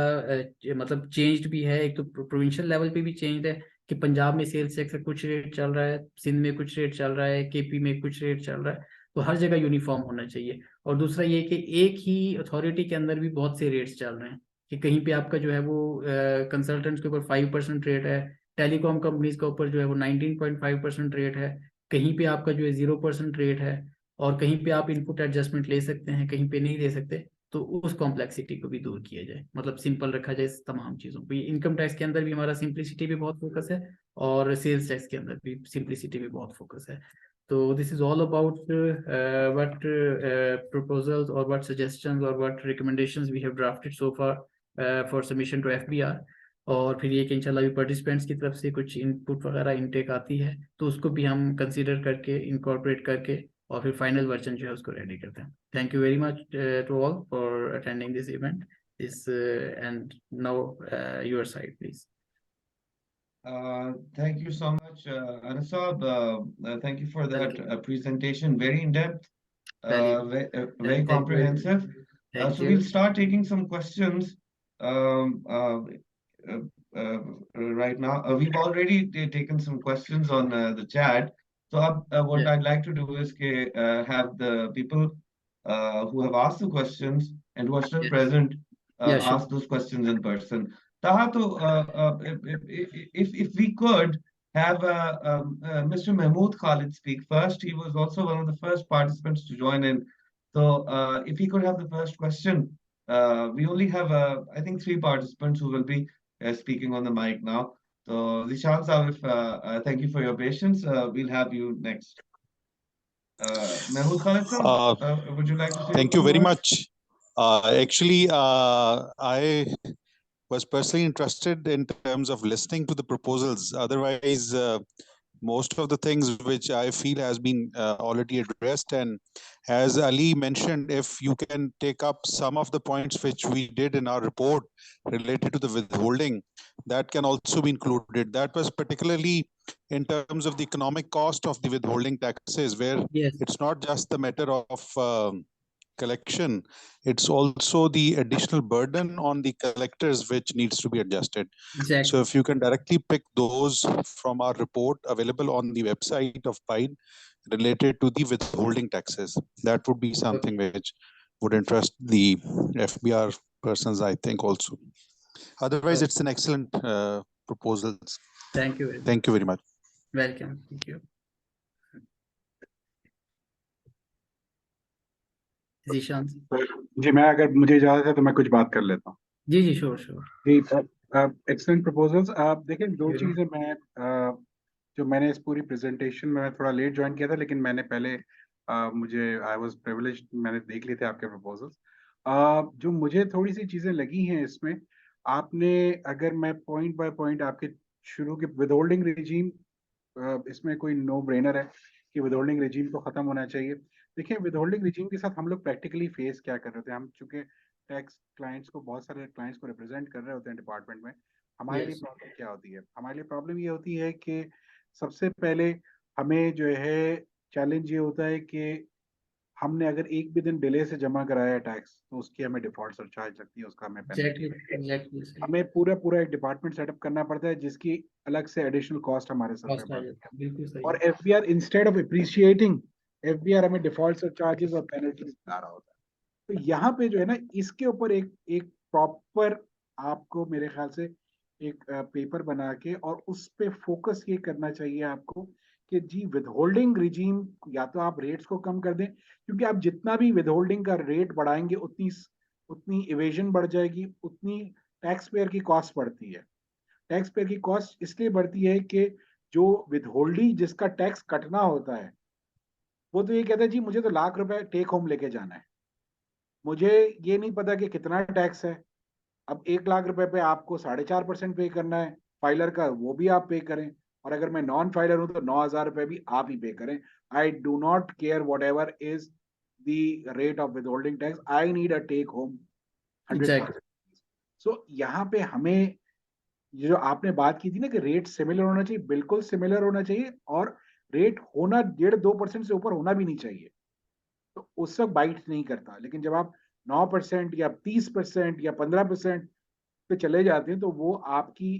मतलब चेंज्ड भी है। एक तो प्रोविंशियल लेवल पे भी चेंज्ड है कि पंजाब में सेल्स टैक्स का कुछ रेट चल रहा है, सिंध में कुछ रेट चल रहा है, केपी में कुछ रेट चल रहा है, तो हर जगह यूनिफॉर्म होना चाहिए। और दूसरा ये कि एक ही अथॉरिटी के अंदर भी बहुत से रेट्स चल रहे हैं, कि कहीं पे आपका जो है वो कंसल्टेंट्स के ऊपर 5% रेट है, टेलीकॉम कंपनीज के ऊपर जो है वो 19.5% रेट है, कहीं पे आपका जो है 0% रेट है, और कहीं पे आप इनपुट एडजस्टमेंट ले सकते हैं, कहीं पे नहीं ले सकते। तो उस कॉम्प्लेक्सिटी को भी दूर किया जाए, मतलब सिंपल रखा जाए इस तमाम चीज़ों को। ये इनकम टैक्स के अंदर भी हमारा सिंप्लिसिटी भी बहुत फोकस है, और सेल्स टैक्स के अंदर भी सिंप्लिसिटी भी बहुत फोकस है। तो this is all about what proposals or what suggestions or what recommendations we have drafted so far for submission to FBR। और फिर ये कि इंशाल्लाह भी पार्टिसिपेंट्स की तरफ से कुछ इनपुट वगैरह इनटेक आती है तो उसको भी हम कंसीडर करके इनकॉर्पोरेट करके और फिर फाइनल वर्जन जो है उसको रेडी करते हैं। Thank you very much to all for attending this event this end now your side please. Thank you so much, Anasab. Thank you for that presentation. Very in depth, very comprehensive. So we'll start taking some questions right now. We've already taken some questions on the chat. So what I'd like to do is have the people who have asked the questions and who are still present ask those questions in person. Taha, if we could have Mr. Mahmood Khalid speak first. He was also one of the first participants to join in. So if he could have the first question. We only have, I think, 3 participants who will be speaking on the mic now. So Zishan Saab, thank you for your patience. We'll have you next. Mahmood Khalid Saab, would you like to say thank you very much. Actually, I was personally interested in terms of listening to the proposals. Otherwise, most of the things which I feel has been already addressed. And as Ali mentioned, if you can take up some of the points which we did in our report related to the withholding, that can also be included. That was particularly in terms of the economic cost of the withholding taxes, where it's not just the matter of collection, it's also the additional burden on the collectors which needs to be adjusted. Exactly. So if you can directly pick those from our report available on the website of PIDE related to the withholding taxes, that would be something which would interest the FBR persons, I think, also. Otherwise, it's an excellent proposals. Thank you. Thank you very much. Welcome. Thank you. Zeeshan जी, मैं अगर मुझे इजाजत है तो मैं कुछ बात कर लेता हूँ। जी जी श्योर श्योर जी, एक्सीलेंट प्रपोजल्स। आप देखिए, 2 चीजें मैं जो मैंने इस पूरी प्रेजेंटेशन में, मैं थोड़ा लेट ज्वाइन किया था, लेकिन मैंने पहले मुझे आई वाज प्रिविलेज्ड, मैंने देख लिए थे आपके प्रपोजल्स। जो मुझे थोड़ी सी चीजें लगी हैं इसमें, आपने, अगर मैं पॉइंट बाय पॉइंट आपके शुरू के विदहोल्डिंग रिजीम, इसमें कोई नो ब्रेनर है कि विदहोल्डिंग रिजीम को खत्म होना चाहिए। देखिए, विदहोल्डिंग रिजीम के साथ हम लोग प्रैक्टिकली फेस क्या कर रहे थे, हम चूंकि टैक्स क्लाइंट्स को, बहुत सारे क्लाइंट्स को रिप्रेजेंट कर रहे होते हैं डिपार्टमेंट में। हमारे लिए Yes. प्रॉब्लम क्या होती है? हमारे लिए प्रॉब्लम ये होती है कि सबसे पहले हमें जो है चैलेंज ये होता है कि हमने अगर एक भी दिन डिले से जमा कराया टैक्स, तो उसकी हमें डिफॉल्ट सरचार्ज लगती है, उसका हमें Exactly. पेनल्टी। Exactly. सही। हमें पूरा पूरा एक डिपार्टमेंट सेटअप करना पड़ता है, जिसकी अलग से एडिशनल कॉस्ट हमारे सर पे Cost आ पड़ती जाता है। है, बिल्कुल सही। और FBR instead of appreciating, FBR हमें डिफॉल्ट चार्जेस और पेनल्टीज बता रहा होता है। तो यहाँ पे जो है ना, इसके ऊपर एक एक प्रॉपर, आपको मेरे ख्याल से एक पेपर बना के और उस पे फोकस ये करना चाहिए आपको कि जी विदहोल्डिंग रिजीम, या तो आप रेट्स को कम कर दें, क्योंकि आप जितना भी विदहोल्डिंग का रेट बढ़ाएंगे उतनी उतनी इवेजन बढ़ जाएगी, उतनी टैक्स पेयर की कॉस्ट बढ़ती है। टैक्स पेयर की कॉस्ट इसलिए बढ़ती है कि जो विदहोल्डी जिसका टैक्स कटना होता है, वो तो ये कहता है जी मुझे तो लाख रुपए टेक होम लेके जाना है, मुझे ये नहीं पता कि कितना टैक्स है। अब 1 लाख रुपए पे आपको 4.5% पे करना है, फाइलर का वो भी आप पे करें, और अगर मैं नॉन फाइलर हूं तो 9,000 रुपए भी आप ही पे करें। I do not care whatever is the rate of withholding tax, I need a take home Exactly. 100,000। So यहाँ पे हमें, ये जो आपने बात की थी ना कि रेट सिमिलर होना चाहिए, बिल्कुल सिमिलर होना चाहिए, और रेट होना 1.5-2% से ऊपर होना भी नहीं चाहिए, तो उस वक्त बाइट नहीं करता। लेकिन जब आप 9% या 30% या 15% पे चले जाते हैं, तो वो आपकी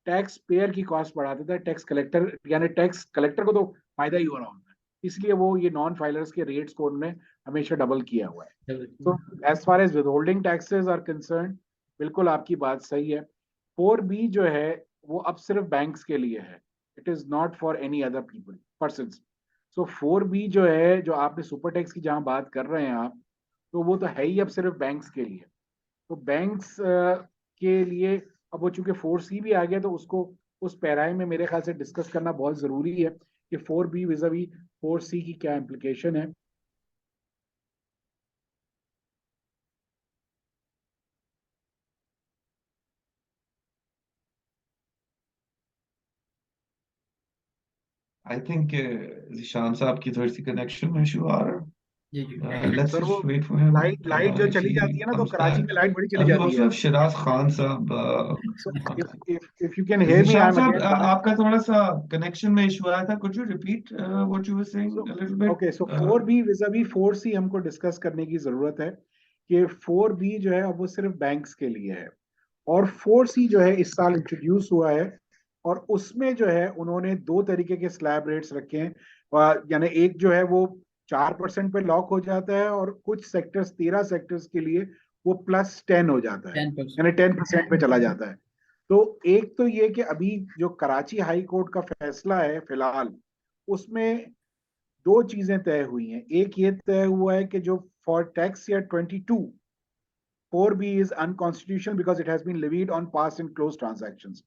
टैक्स पेयर की कॉस्ट बढ़ा देता है, टैक्स कलेक्टर, यानी टैक्स कलेक्टर को तो फायदा ही हो रहा होता है। इसलिए वो ये नॉन फाइलर्स के रेट्स को उन्होंने हमेशा डबल किया हुआ है। तो as far as withholding taxes are concerned, बिल्कुल आपकी बात सही है। 4B जो है वो अब सिर्फ बैंक्स के लिए है, it is not for any other people person. So 4B जो है, जो आपने सुपर टैक्स की जहां बात कर रहे हैं आप, तो वो तो है ही अब सिर्फ बैंक्स के लिए। तो बैंक्स के लिए अब वो चूंकि 4C भी आ गया, तो उसको उस पैराए में मेरे ख्याल से डिस्कस करना बहुत जरूरी है कि 4B विज़ावी 4C की क्या इम्प्लीकेशन है। I think Zishan साहब की थोड़ी सी connection में issue आ रहा जी जी। है। Let's सर वो just wait for him. Light light जो If चली he जाती है ना, तो comes कराची back. में लाइट बड़ी चली We जाती also है। have Shiraz Khan साहब. So if you can hear me, Zishan I'm साहब, again. आपका थोड़ा सा connection में issue आया था. Could you repeat what you were saying So, a little bit? okay, so 4B vis-à-vis 4C हमको डिस्कस करने की जरूरत है कि 4B जो है अब वो सिर्फ बैंक्स के लिए है, और 4C जो है इस साल इंट्रोड्यूस हुआ है, और उसमें जो है उन्होंने दो तरीके के स्लैब रेट्स रखे हैं। यानी एक जो है वो 4% पे लॉक हो जाता है, और कुछ सेक्टर्स, 13 सेक्टर्स के लिए वो +10 हो जाता है, 10%। यानी 10% पे चला जाता है। तो एक तो ये कि अभी जो कराची हाई कोर्ट का फैसला है फिलहाल, उसमें दो चीजें तय हुई हैं। एक ये तय हुआ है कि जो for tax year 22, 4B is unconstitutional because it has been levied on past and closed transactions.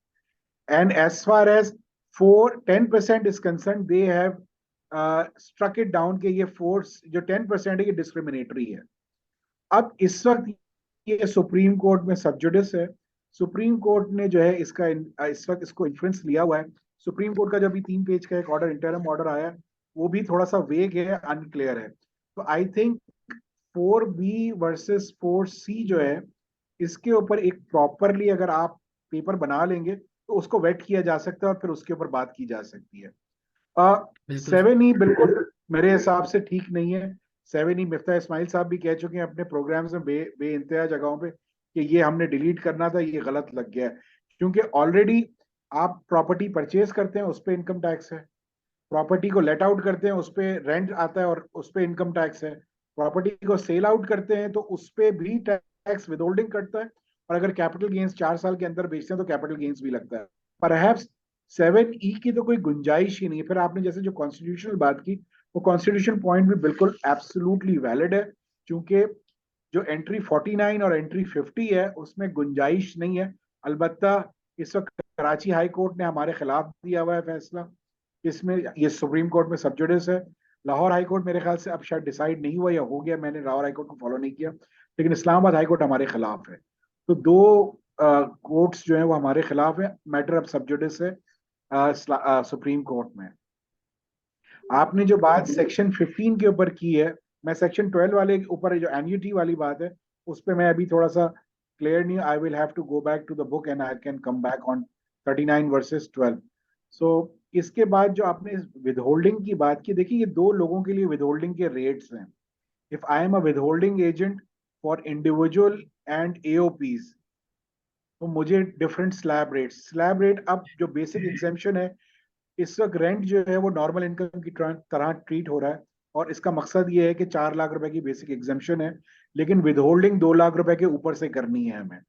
And as far as 10% is concerned, they have struck it down कि ये फोर्स जो 10% है ये डिस्क्रिमिनेटरी है। अब इस वक्त ये सुप्रीम कोर्ट में सबजुडिस है। सुप्रीम कोर्ट ने जो है इसका इस वक्त इसको इन्फ्लुएंस लिया हुआ है। सुप्रीम कोर्ट का जो अभी 3 पेज का एक ऑर्डर, इंटरम ऑर्डर आया, वो भी थोड़ा सा वेग है, अनक्लियर है। तो I think 4B versus 4C जो है, इसके ऊपर एक प्रॉपरली अगर आप पेपर बना लेंगे तो उसको वेट किया जा सकता है और फिर उसके ऊपर बात की जा सकती है। बिल्कुल। 7E बिल्कुल मेरे हिसाब से ठीक नहीं है। 7E मिफ्ता इस्माइल साहब भी कह चुके हैं अपने प्रोग्राम्स में बे इंतहा जगहों पे कि ये हमने डिलीट करना था, ये गलत लग गया है, क्योंकि ऑलरेडी आप प्रॉपर्टी परचेज करते हैं उस पर इनकम टैक्स है, प्रॉपर्टी को लेट आउट करते हैं उस पर रेंट आता है और उस पर इनकम टैक्स है, प्रॉपर्टी को सेल आउट करते हैं तो उस पर भी टैक्स विदहोल्डिंग कटता है, और अगर कैपिटल गेन्स 4 साल के अंदर बेचते हैं तो कैपिटल गेन्स भी लगता है। परहैप्स 7E की तो कोई गुंजाइश ही नहीं है। फिर आपने जैसे जो कॉन्स्टिट्यूशनल बात की, वो कॉन्स्टिट्यूशन पॉइंट भी बिल्कुल एब्सोल्युटली वैलिड है, क्योंकि जो एंट्री 49 और एंट्री 50 है उसमें गुंजाइश नहीं है। अलबत्ता इस वक्त कराची हाई कोर्ट ने हमारे खिलाफ दिया हुआ है फैसला, इसमें ये सुप्रीम कोर्ट में सबजुडिस है। लाहौर हाई कोर्ट मेरे ख्याल से अब शायद डिसाइड नहीं हुआ या हो गया, मैंने लाहौर हाई कोर्ट को फॉलो नहीं किया, लेकिन इस्लामाबाद हाई कोर्ट हमारे खिलाफ है। तो दो कोर्ट्स जो है वो हमारे खिलाफ है, मैटर ऑफ सब जुडिस है सुप्रीम कोर्ट में। आपने जो बात सेक्शन 15 के ऊपर की है, मैं सेक्शन 12 वाले ऊपर जो एन्युटी वाली बात है उस पर मैं अभी थोड़ा सा क्लियर नहीं, I will have to go back to the book and I can come back on 39 versus 12। So इसके बाद जो आपने विदहोल्डिंग की बात की, देखिए ये दो लोगों के लिए विदहोल्डिंग के रेट्स हैं। If I am a withholding agent for individual and AOPs, तो मुझे डिफरेंट स्लैब रेट, अब जो बेसिक एग्जेम्पशन है इस वक्त रेंट जो है वो नॉर्मल इनकम की तरह ट्रीट हो रहा है, और इसका मकसद ये है कि 4 लाख रुपए की बेसिक एग्जेम्पशन है, लेकिन विदहोल्डिंग 2 लाख रुपए के ऊपर से करनी है हमें।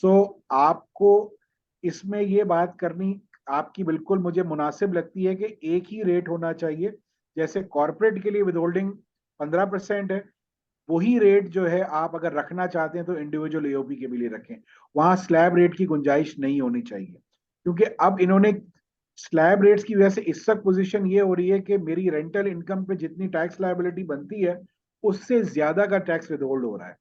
सो आपको इसमें ये बात करनी आपकी बिल्कुल मुझे मुनासिब लगती है कि एक ही रेट होना चाहिए। जैसे कॉर्पोरेट के लिए विदहोल्डिंग 15% है, वही रेट जो है आप अगर रखना चाहते हैं तो इंडिविजुअल एओपी के लिए रखें, वहां स्लैब रेट की गुंजाइश नहीं होनी चाहिए। क्योंकि अब इन्होंने स्लैब रेट्स की वजह से इस वक्त पोजीशन ये हो रही है कि मेरी रेंटल इनकम पे जितनी टैक्स लायबिलिटी बनती है उससे ज्यादा का टैक्स विदहोल्ड हो रहा है।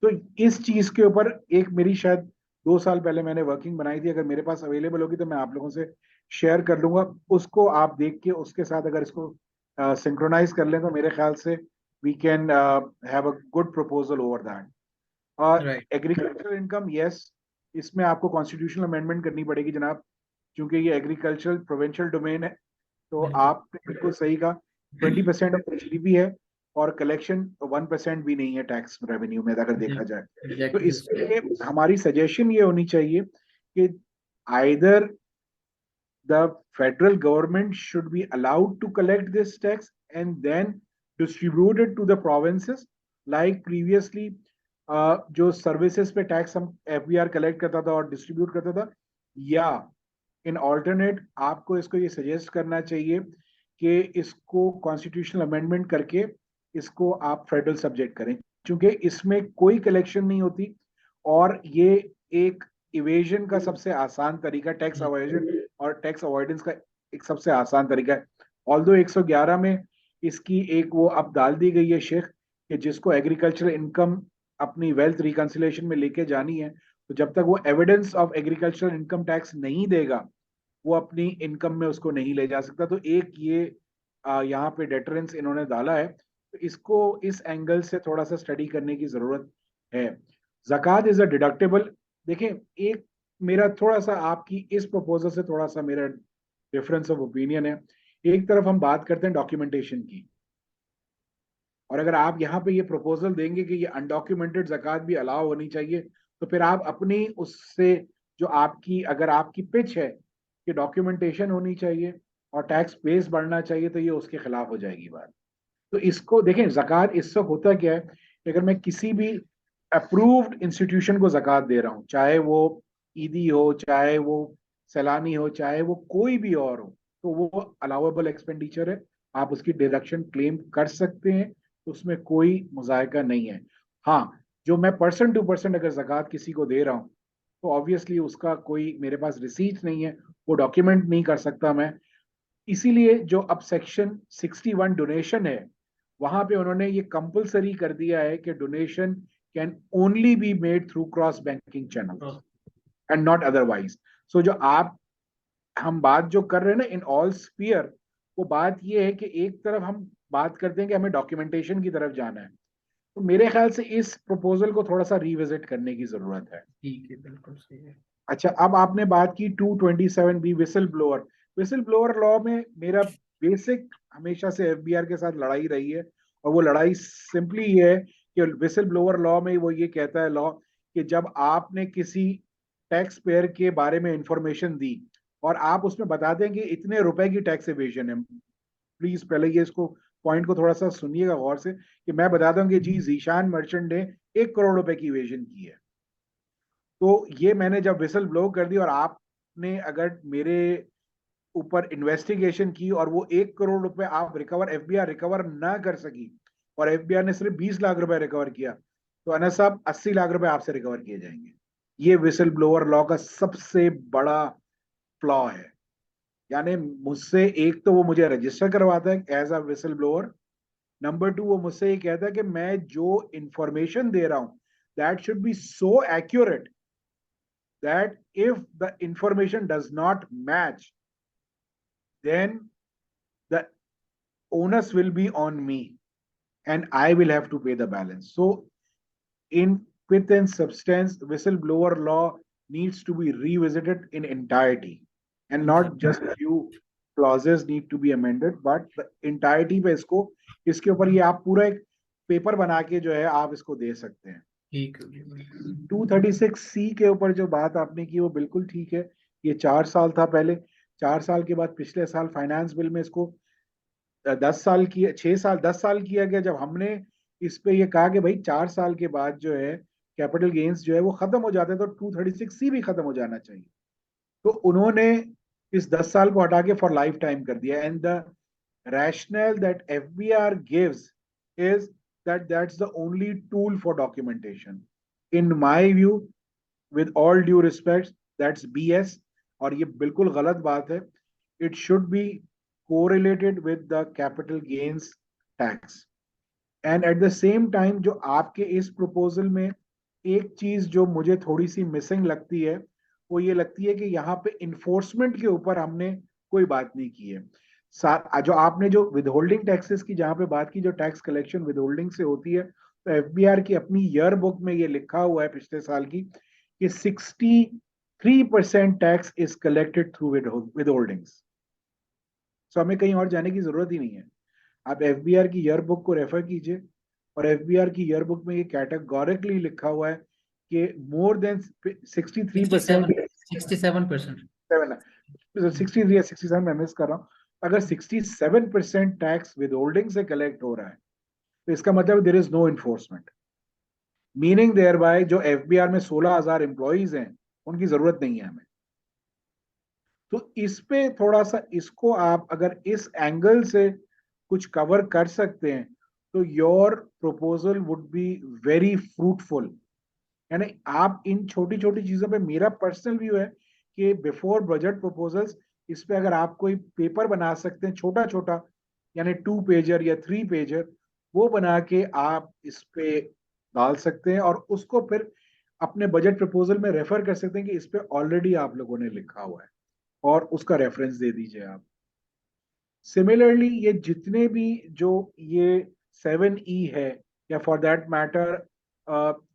तो इस चीज के ऊपर एक मेरी शायद 2 साल पहले मैंने वर्किंग बनाई थी, अगर मेरे पास अवेलेबल होगी तो मैं आप लोगों से शेयर कर लूंगा, उसको आप देख के उसके साथ अगर इसको सिंक्रोनाइज कर लें तो मेरे ख्याल से we can have a good proposal over that. Right. Agricultural income, yes, इसमें आपको कॉन्स्टिट्यूशनल अमेंडमेंट करनी पड़ेगी जनाब, क्योंकि ये एग्रीकल्चरल प्रोविंशियल डोमेन है। तो बिल्कुल। आपने बिल्कुल सही कहा, 20% ऑफ जीडीपी है और कलेक्शन 1% भी नहीं है टैक्स रेवेन्यू में अगर देखा जाए। तो Exactly. इसके लिए हमारी सजेशन ये होनी चाहिए कि either the federal government should be allowed to collect this tax and then distribute it to the provinces like previously जो सर्विसेज पे टैक्स हम एफबीआर कलेक्ट करता था और डिस्ट्रीब्यूट करता था, या इन ऑल्टरनेट आपको इसको ये सजेस्ट करना चाहिए कि इसको कॉन्स्टिट्यूशनल अमेंडमेंट करके इसको आप फेडरल सब्जेक्ट करें, क्योंकि इसमें कोई कलेक्शन नहीं होती और ये एक इवेजन का सबसे आसान तरीका, टैक्स अवॉइडेंस और टैक्स अवॉइडेंस का एक सबसे आसान तरीका है। ऑल्दो 111 में इसकी एक वो अब डाल दी गई है शेख कि जिसको एग्रीकल्चरल इनकम अपनी वेल्थ रिकंसिलेशन में लेके जानी है, तो जब तक वो evidence of agricultural income tax नहीं देगा वो अपनी इनकम में उसको नहीं ले जा सकता। तो एक ये यहाँ पे डेटरेंस इन्होंने डाला है, तो इसको इस एंगल से थोड़ा सा स्टडी करने की जरूरत है। ज़कात इज अ डिडक्टेबल। देखें, एक मेरा थोड़ा सा आपकी इस प्रपोजल से थोड़ा सा मेरा डिफरेंस ऑफ ओपिनियन है। एक तरफ हम बात करते हैं डॉक्यूमेंटेशन की, और अगर आप यहाँ पे ये प्रपोजल देंगे कि ये अनडॉक्यूमेंटेड ज़कात भी अलाउ होनी चाहिए, तो फिर आप अपनी उससे जो आपकी अगर आपकी पिच है कि डॉक्यूमेंटेशन होनी चाहिए और टैक्स बेस बढ़ना चाहिए, तो ये उसके खिलाफ हो जाएगी बात। तो इसको देखें, ज़कात इससे होता क्या है कि अगर मैं किसी भी अप्रूव्ड इंस्टीट्यूशन को ज़कात दे रहा हूँ, चाहे वो ईदी हो, चाहे वो सैलानी हो, चाहे वो कोई भी और हो, तो वो अलाउएबल एक्सपेंडिचर है, आप उसकी डिडक्शन क्लेम कर सकते हैं, उसमें कोई मुज़ायका नहीं है। हाँ, जो मैं पर्सन टू पर्सन अगर ज़कात किसी को दे रहा हूँ तो ऑब्वियसली उसका कोई मेरे पास रिसीट नहीं है, वो डॉक्यूमेंट नहीं कर सकता मैं। इसीलिए जो अब सेक्शन 61 डोनेशन है, वहां पे उन्होंने ये कंपलसरी कर दिया है कि donation can only be made through cross banking channel and not otherwise. So जो आप हम बात जो कर रहे हैं ना इन ऑल स्फीयर, वो बात ये है कि एक तरफ हम बात करते हैं कि हमें डॉक्यूमेंटेशन की तरफ जाना है, तो मेरे ख्याल से इस प्रपोजल को थोड़ा सा रिविजिट करने की जरूरत है। ठीक है, बिल्कुल सही है। अच्छा, अब आपने बात की 227B विसल ब्लोअर लॉ में मेरा बेसिक हमेशा से एफबीआर के साथ लड़ाई रही है, और वो लड़ाई सिंपली ये है कि विसल ब्लोअर लॉ में वो ये कहता है लॉ कि जब आपने किसी टैक्स पेयर के बारे में इंफॉर्मेशन दी और आप उसमें बता दें कि इतने रुपए की टैक्स एवेजन है, प्लीज पहले ये इसको पॉइंट को थोड़ा सा सुनिएगा गौर से, कि मैं बता दूं कि जी जीशान मर्चेंट ने 1 करोड़ रुपए की इवेजन की है, तो ये मैंने जब विसल ब्लो कर दी और आपने अगर मेरे ऊपर इन्वेस्टिगेशन की और वो 1 करोड़ रुपए आप रिकवर, एफबीआर रिकवर ना कर सकी और एफबीआर ने सिर्फ 20 लाख रुपए रिकवर किया, तो अनस साहब 80 लाख रुपए आपसे रिकवर किए जाएंगे। ये विसल ब्लोअर लॉ का सबसे बड़ा फ्लॉ है। यानी मुझसे एक तो वो मुझे रजिस्टर करवाता है as a whistle blower, number 2 वो मुझसे ये कहता है कि मैं जो इंफॉर्मेशन दे रहा हूं that should be so accurate that if the information does not match then the onus will be on me and I will have to pay the balance. So in pith and substance, whistleblower law needs to be revisited in entirety and not just few clauses need to be amended, but the entirety पे इसके ऊपर ये आप पूरा एक paper बना के जो है आप इसको दे सकते हैं। ठीक है। 236C के ऊपर जो बात आपने की वो बिल्कुल ठीक है। ये 4 साल था पहले, 4 साल के बाद पिछले साल फाइनेंस बिल में इसको 10 साल किया, 6 साल 10 साल किया गया। जब हमने इस पे ये कहा कि भाई 4 साल के बाद जो है कैपिटल गेन्स जो है वो खत्म हो जाते हैं तो 236C भी खत्म हो जाना चाहिए, तो उन्होंने इस 10 साल को हटा के फॉर लाइफ टाइम कर दिया। And the rationale that FBR gives is that that's the only tool for documentation. In my view, with all due respect, that's BS और ये बिल्कुल गलत बात है। It should be correlated with the capital gains tax. And at the same time जो आपके इस proposal में एक चीज जो मुझे थोड़ी सी मिसिंग लगती है वो ये लगती है कि यहाँ पे इन्फोर्समेंट के ऊपर हमने कोई बात नहीं की है। जो आपने जो विदहोल्डिंग टैक्सेस की जहां पे बात की, जो टैक्स कलेक्शन विदहोल्डिंग से होती है, तो एफबीआर की अपनी ईयर बुक में ये लिखा हुआ है पिछले साल की कि 63% टैक्स इज कलेक्टेड थ्रू विदहोल्डिंग्स। सो हमें कहीं और जाने की जरूरत ही नहीं है। आप एफबीआर की ईयर बुक को रेफर कीजिए और एफबीआर की ईयर बुक में ये कैटेगोरिकली लिखा हुआ है कि मोर देन 63%, 67%। 63 या 67 मैं मिस कर रहा हूँ। अगर 67% टैक्स विदहोल्डिंग से कलेक्ट हो रहा है तो इसका मतलब there is no enforcement, meaning thereby जो एफबीआर में 16,000 एम्प्लॉइज हैं उनकी जरूरत नहीं है हमें। तो इस पे थोड़ा सा इसको आप अगर इस एंगल से कुछ कवर कर सकते हैं तो your proposal would be very fruitful. यानी आप इन छोटी छोटी चीजों पे, मेरा पर्सनल व्यू है कि बिफोर बजट प्रपोजल्स इस पे अगर आप कोई पेपर बना सकते हैं छोटा छोटा, यानी 2 पेजर या 3 पेजर, वो बना के आप इस पे डाल सकते हैं और उसको फिर अपने बजट प्रपोजल में रेफर कर सकते हैं कि इस पे ऑलरेडी आप लोगों ने लिखा हुआ है और उसका रेफरेंस दे दीजिए आप। सिमिलरली ये जितने भी जो ये 7E है या फॉर दैट मैटर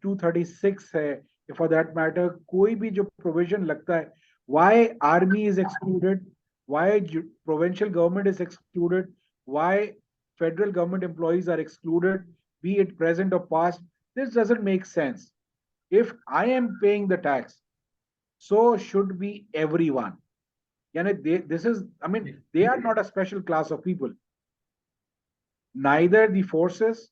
236 है या फॉर दैट मैटर कोई भी जो प्रोविजन लगता है, why army is excluded, why provincial government is excluded, why federal government employees are excluded, be it present or past, this doesn't make sense. If I am paying the tax, so should be everyone. This is, I mean, they are not a special class of people. Neither the forces,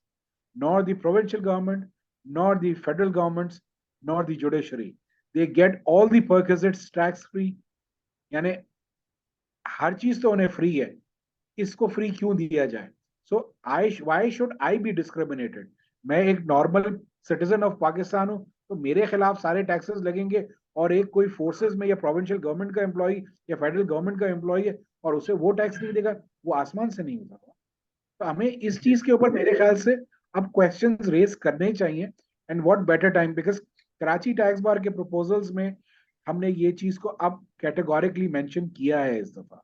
nor the provincial government, nor the federal governments, nor the judiciary. They get all the perquisites tax free. यानी हर चीज तो उन्हें free है, इसको free क्यों दिया जाए? So why should I be discriminated? मैं एक नॉर्मल सिटीजन ऑफ पाकिस्तान हूं तो मेरे खिलाफ सारे टैक्सेस लगेंगे और एक कोई फोर्सेस में या प्रोविंशियल गवर्नमेंट का एम्प्लॉय या फेडरल गवर्नमेंट का एम्प्लॉय है और उसे वो टैक्स नहीं देगा, वो आसमान से नहीं उतरता। तो हमें इस चीज के ऊपर मेरे ख्याल से अब क्वेश्चंस रेज करने चाहिए। And what better time, because Karachi tax bar के प्रपोजल्स में हमने ये चीज को अब कैटेगोरिकली मेंशन किया है इस दफा।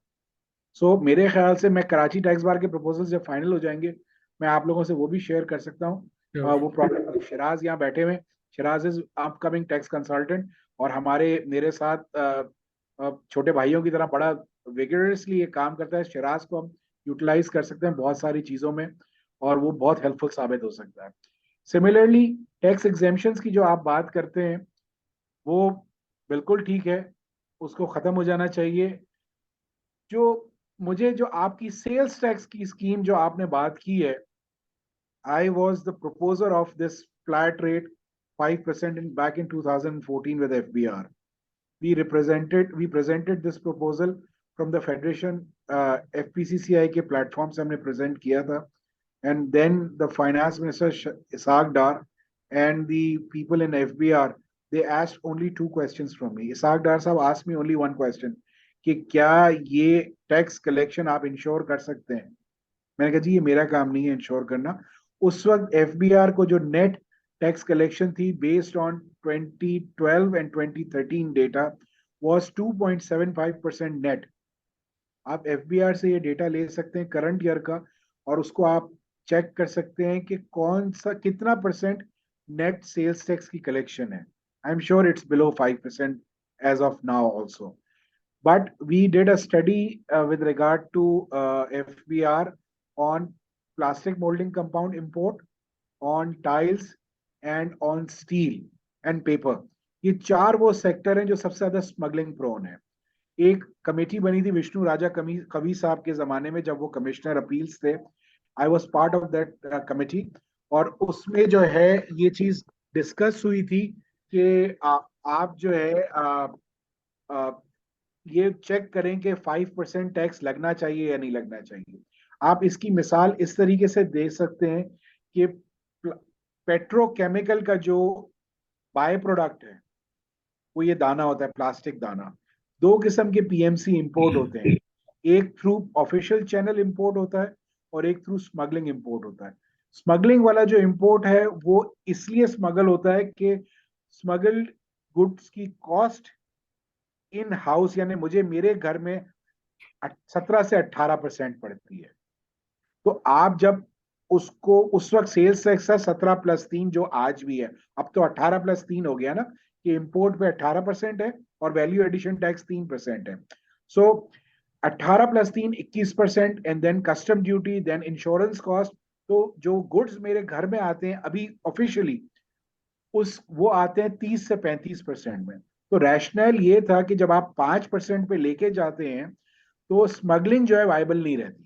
सो मेरे ख्याल से मैं कराची टैक्स बार के प्रपोजल्स जब फाइनल हो जाएंगे मैं आप लोगों से वो भी शेयर कर सकता हूँ। वो प्रॉब्लम शिराज यहाँ बैठे हुए, Siraj is upcoming tax consultant और मेरे साथ छोटे भाइयों की तरह बड़ा विगरसली ये काम करता है। शिराज को हम यूटिलाइज कर सकते हैं बहुत सारी चीजों में और वो बहुत हेल्पफुल साबित हो सकता है। सिमिलरली टैक्स एग्जेम्पशंस की जो आप बात करते हैं वो बिल्कुल ठीक है, उसको खत्म हो जाना चाहिए। जो आपकी सेल्स टैक्स की स्कीम जो आपने बात की है, I was the proposer of this flat rate 5% back in 2014 with FBR. We presented this proposal from the Federation FPCCI के प्लेटफॉर्म से हमने प्रेजेंट किया था, and then the finance minister Ishaq Dar and the people in FBR, they asked only 2 questions from me. Ishaq Dar साहब asked me only 1 question कि क्या ये tax collection आप इंश्योर कर सकते हैं? मैंने कहा जी ये मेरा काम नहीं है इंश्योर करना। उस वक्त एफबीआर को जो नेट टैक्स कलेक्शन थी based on 2012 and 2013 data was 2.75% net. आप एफबीआर से ये डेटा ले सकते हैं करंट ईयर का, और उसको आप चेक कर सकते हैं कि कौन सा कितना परसेंट नेट सेल्स टैक्स की कलेक्शन है। I am sure it's below 5% as of now also, but we did a study with regard to FBR on plastic molding compound import, on tiles and on steel and paper. ये चार वो sector हैं जो सबसे ज्यादा smuggling prone है। एक committee बनी थी विष्णु राजा कवि साहब के जमाने में जब वो कमिश्नर अपील्स थे। I was part of that committee, और उसमें जो है ये चीज डिस्कस हुई थी कि आप जो है ये चेक करें कि 5% टैक्स लगना चाहिए या नहीं लगना चाहिए। आप इसकी मिसाल इस तरीके से दे सकते हैं कि पेट्रोकेमिकल का जो बाय प्रोडक्ट है वो ये दाना होता है, प्लास्टिक दाना। दो किस्म के पीएमसी इंपोर्ट होते हैं, एक थ्रू ऑफिशियल चैनल इंपोर्ट होता है और एक थ्रू स्मगलिंग इंपोर्ट होता है। स्मगलिंग वाला जो इंपोर्ट है वो इसलिए स्मगल होता है कि स्मगल्ड गुड्स की कॉस्ट इन हाउस यानी मुझे मेरे घर में 17 से 18% पड़ती है। तो आप जब उसको उस वक्त सेल्स टैक्स था 17+3 जो आज भी है, अब तो 18+3 हो गया ना, कि इंपोर्ट पे 18% है और वैल्यू एडिशन टैक्स 3% है। So 18+3 21%, and then custom duty, then insurance cost. तो जो गुड्स मेरे घर में आते हैं अभी ऑफिशियली वो आते हैं 30 से 35% में। तो रैशनल ये था कि जब आप 5% पे लेके जाते हैं तो स्मगलिंग जो है वाइबल नहीं रहती।